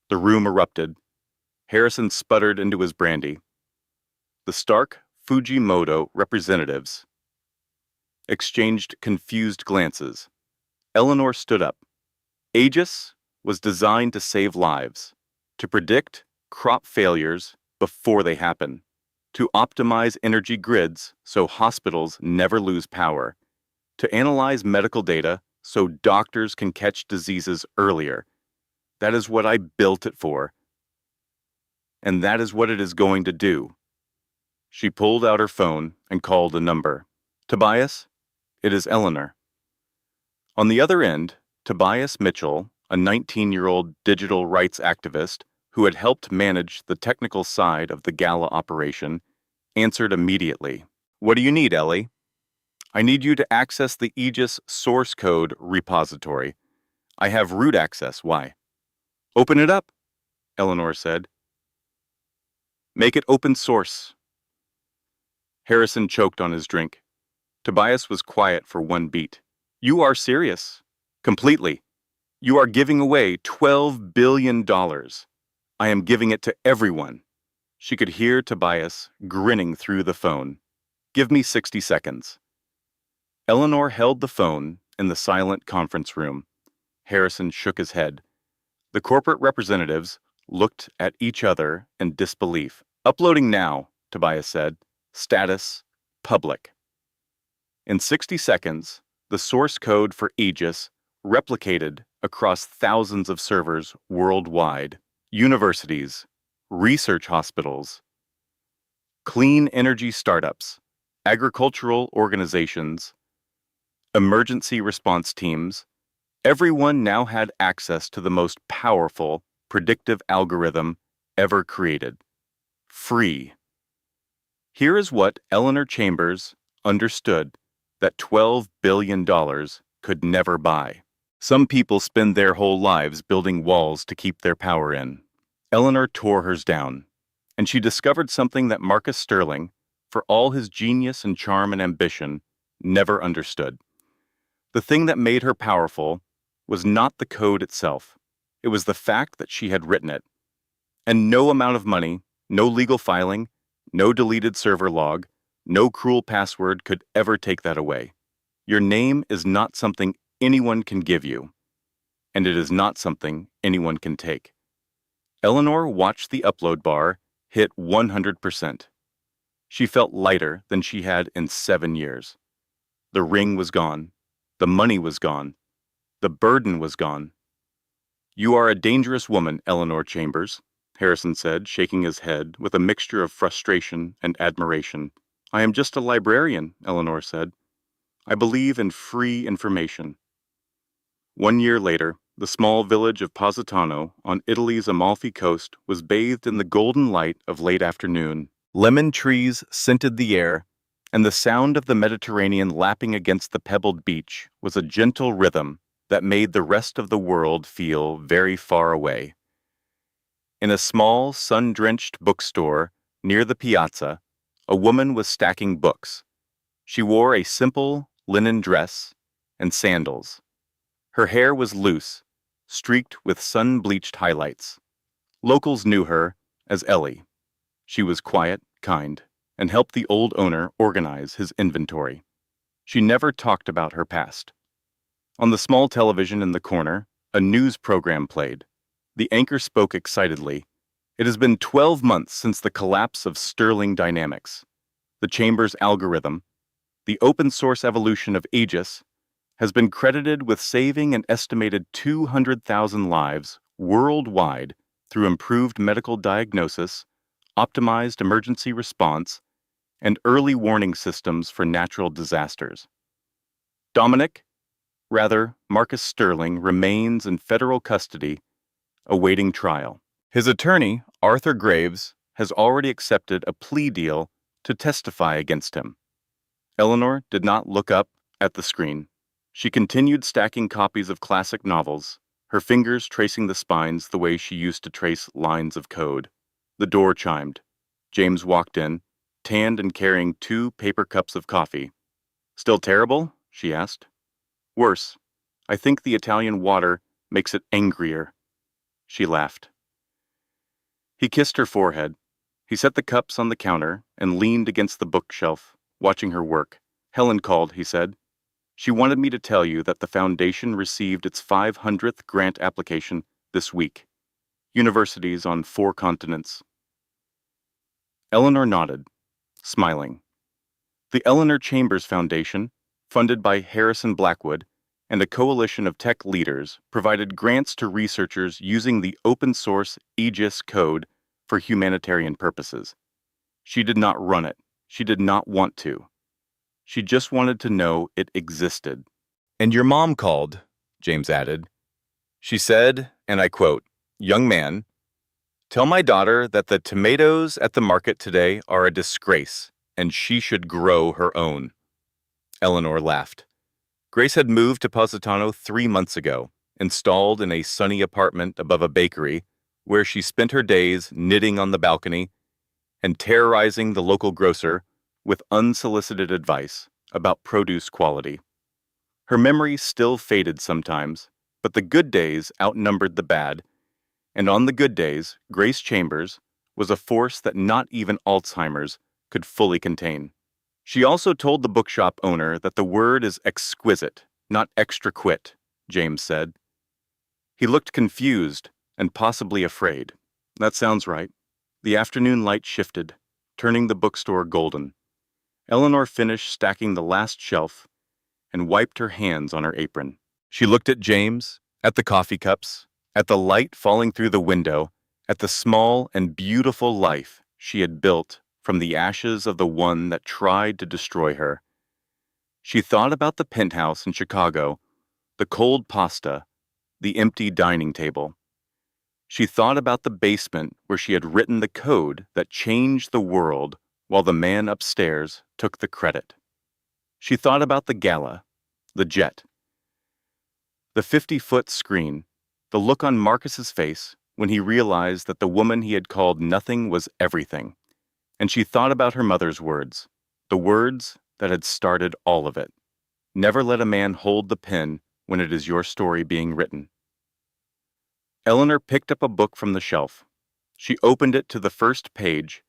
B: The room erupted. Harrison sputtered into his brandy. The Stark Fujimoto representatives exchanged confused glances. Eleanor stood up. Aegis was designed to save lives, to predict crop failures before they happen, to optimize energy grids so hospitals never lose power, to analyze medical data so doctors can catch diseases earlier. That is what I built it for. And that is what it is going to do. She pulled out her phone and called a number. Tobias, it is Eleanor. On the other end, Tobias Mitchell, a 19-year-old digital rights activist who had helped manage the technical side of the Gala operation, answered immediately. What do you need, Ellie? I need you to access the Aegis source code repository. I have root access. Why? Open it up, Eleanor said. Make it open source. Harrison choked on his drink. Tobias was quiet for one beat. You are serious. Completely. You are giving away $12 billion. I am giving it to everyone. She could hear Tobias grinning through the phone. Give me 60 seconds. Eleanor held the phone in the silent conference room. Harrison shook his head. The corporate representatives looked at each other in disbelief. Uploading now, Tobias said. Status, public. In 60 seconds, the source code for Aegis replicated across thousands of servers worldwide, universities, research hospitals, clean energy startups, agricultural organizations, emergency response teams. Everyone now had access to the most powerful predictive algorithm ever created. Free. Here is what Eleanor Chambers understood that $12 billion could never buy. Some people spend their whole lives building walls to keep their power in. Eleanor tore hers down, and she discovered something that Marcus Sterling, for all his genius and charm and ambition, never understood. The thing that made her powerful was not the code itself. It was the fact that she had written it. And no amount of money, no legal filing, no deleted server log, no cruel password could ever take that away. Your name is not something anyone can give you, and it is not something anyone can take. Eleanor watched the upload bar hit 100%. She felt lighter than she had in 7 years. The ring was gone. The money was gone. The burden was gone. You are a dangerous woman, Eleanor Chambers, Harrison said, shaking his head with a mixture of frustration and admiration. I am just a librarian, Eleanor said. I believe in free information. 1 year later, the small village of Positano on Italy's Amalfi coast was bathed in the golden light of late afternoon. Lemon trees scented the air, and the sound of the Mediterranean lapping against the pebbled beach was a gentle rhythm that made the rest of the world feel very far away. In a small, sun-drenched bookstore near the piazza, a woman was stacking books. She wore a simple linen dress and sandals. Her hair was loose, streaked with sun-bleached highlights. Locals knew her as Ellie. She was quiet, kind, and helped the old owner organize his inventory. She never talked about her past. On the small television in the corner, a news program played. The anchor spoke excitedly. It has been 12 months since the collapse of Sterling Dynamics. The Chamber's algorithm, the open-source evolution of Aegis, has been credited with saving an estimated 200,000 lives worldwide through improved medical diagnosis, optimized emergency response, and early warning systems for natural disasters. Dominic, rather Marcus Sterling, remains in federal custody, awaiting trial. His attorney, Arthur Graves, has already accepted a plea deal to testify against him. Eleanor did not look up at the screen. She continued stacking copies of classic novels, her fingers tracing the spines the way she used to trace lines of code. The door chimed. James walked in, tanned and carrying 2 paper cups of coffee. "Still terrible?" she asked. "Worse. I think the Italian water makes it angrier." She laughed. He kissed her forehead. He set the cups on the counter and leaned against the bookshelf, watching her work. "Helen called," he said. "She wanted me to tell you that the Foundation received its 500th grant application this week. Universities on 4 continents." Eleanor nodded, smiling. The Eleanor Chambers Foundation, funded by Harrison Blackwood and a coalition of tech leaders, provided grants to researchers using the open-source Aegis code for humanitarian purposes. She did not run it. She did not want to. She just wanted to know it existed. "And your mom called," James added. "She said, and I quote, 'Young man, tell my daughter that the tomatoes at the market today are a disgrace, and she should grow her own.'" Eleanor laughed. Grace had moved to Positano 3 months ago, installed in a sunny apartment above a bakery, where she spent her days knitting on the balcony and terrorizing the local grocer with unsolicited advice about produce quality. Her memory still faded sometimes, but the good days outnumbered the bad, and on the good days, Grace Chambers was a force that not even Alzheimer's could fully contain. She also told the bookshop owner that the word is exquisite, not extra-quit, James said. He looked confused and possibly afraid. "That sounds right." The afternoon light shifted, turning the bookstore golden. Eleanor finished stacking the last shelf and wiped her hands on her apron. She looked at James, at the coffee cups, at the light falling through the window, at the small and beautiful life she had built from the ashes of the one that tried to destroy her. She thought about the penthouse in Chicago, the cold pasta, the empty dining table. She thought about the basement where she had written the code that changed the world while the man upstairs took the credit. She thought about the Gala, the jet, the 50-foot screen, the look on Marcus's face when he realized that the woman he had called nothing was everything. And she thought about her mother's words, the words that had started all of it. Never let a man hold the pen when it is your story being written. Eleanor picked up a book from the shelf. She opened it to the first page,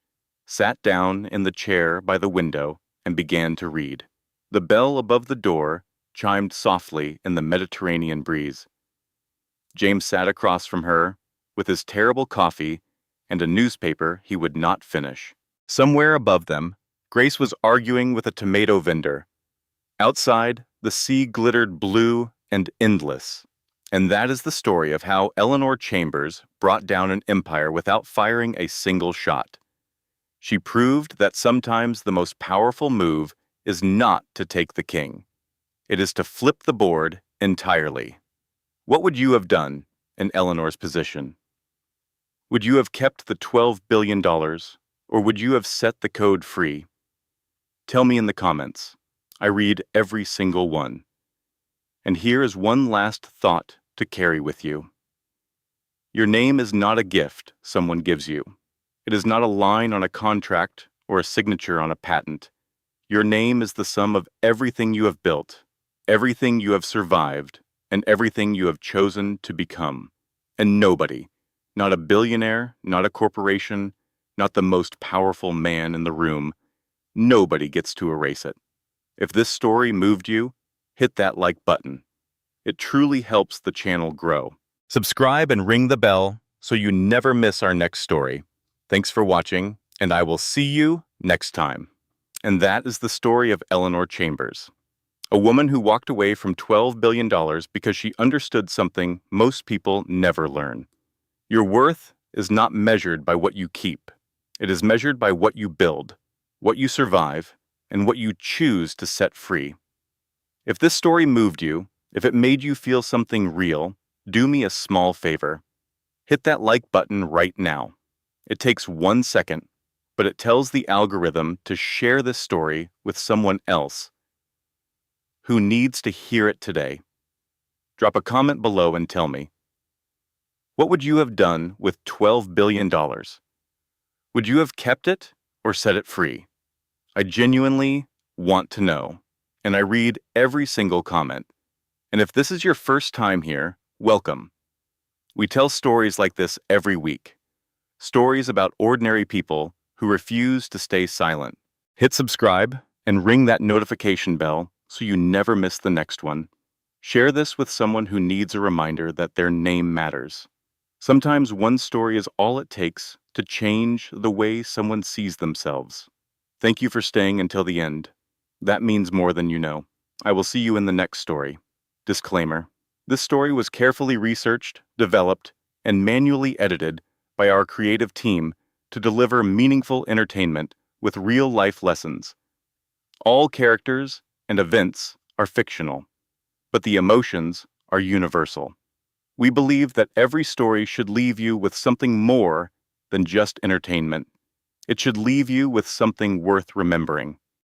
B: sat down in the chair by the window, and began to read. The bell above the door chimed softly in the Mediterranean breeze. James sat across from her with his terrible coffee and a newspaper he would not finish. Somewhere above them, Grace was arguing with a tomato vendor. Outside, the sea glittered blue and endless. And that is the story of how Eleanor Chambers brought down an empire without firing a single shot. She proved that sometimes the most powerful move is not to take the king. It is to flip the board entirely. What would you have done in Eleanor's position? Would you have kept the $12 billion, or would you have set the code free? Tell me in the comments. I read every single one. And here is one last thought to carry with you. Your name is not a gift someone gives you. It is not a line on a contract or a signature on a patent. Your name is the sum of everything you have built, everything you have survived, and everything you have chosen to become. And nobody, not a billionaire, not a corporation, not the most powerful man in the room, nobody gets to erase it. If this story moved you, hit that like button. It truly helps the channel grow. Subscribe and ring the bell so you never miss our next story. Thanks for watching, and I will see you next time. And that is the story of Eleanor Chambers, a woman who walked away from $12 billion because she understood something most people never learn. Your worth is not measured by what you keep. It is measured by what you build, what you survive, and what you choose to set free. If this story moved you, if it made you feel something real, do me a small favor. Hit that like button right now. It takes 1 second, but it tells the algorithm to share this story with someone else who needs to hear it today. Drop a comment below and tell me, what would you have done with $12 billion? Would you have kept it or set it free? I genuinely want to know, and I read every single comment. And if this is your first time here, welcome. We tell stories like this every week. Stories about ordinary people who refuse to stay silent. Hit subscribe and ring that notification bell so you never miss the next one. Share this with someone who needs a reminder that their name matters. Sometimes one story is all it takes to change the way someone sees themselves. Thank you for staying until the end. That means more than you know. I will see you in the next story. Disclaimer: this story was carefully researched, developed, and manually edited by our creative team to deliver meaningful entertainment with real-life lessons. All characters and events are fictional, but the emotions are universal. We believe that every story should leave you with something more than just entertainment. It should leave you with something worth remembering.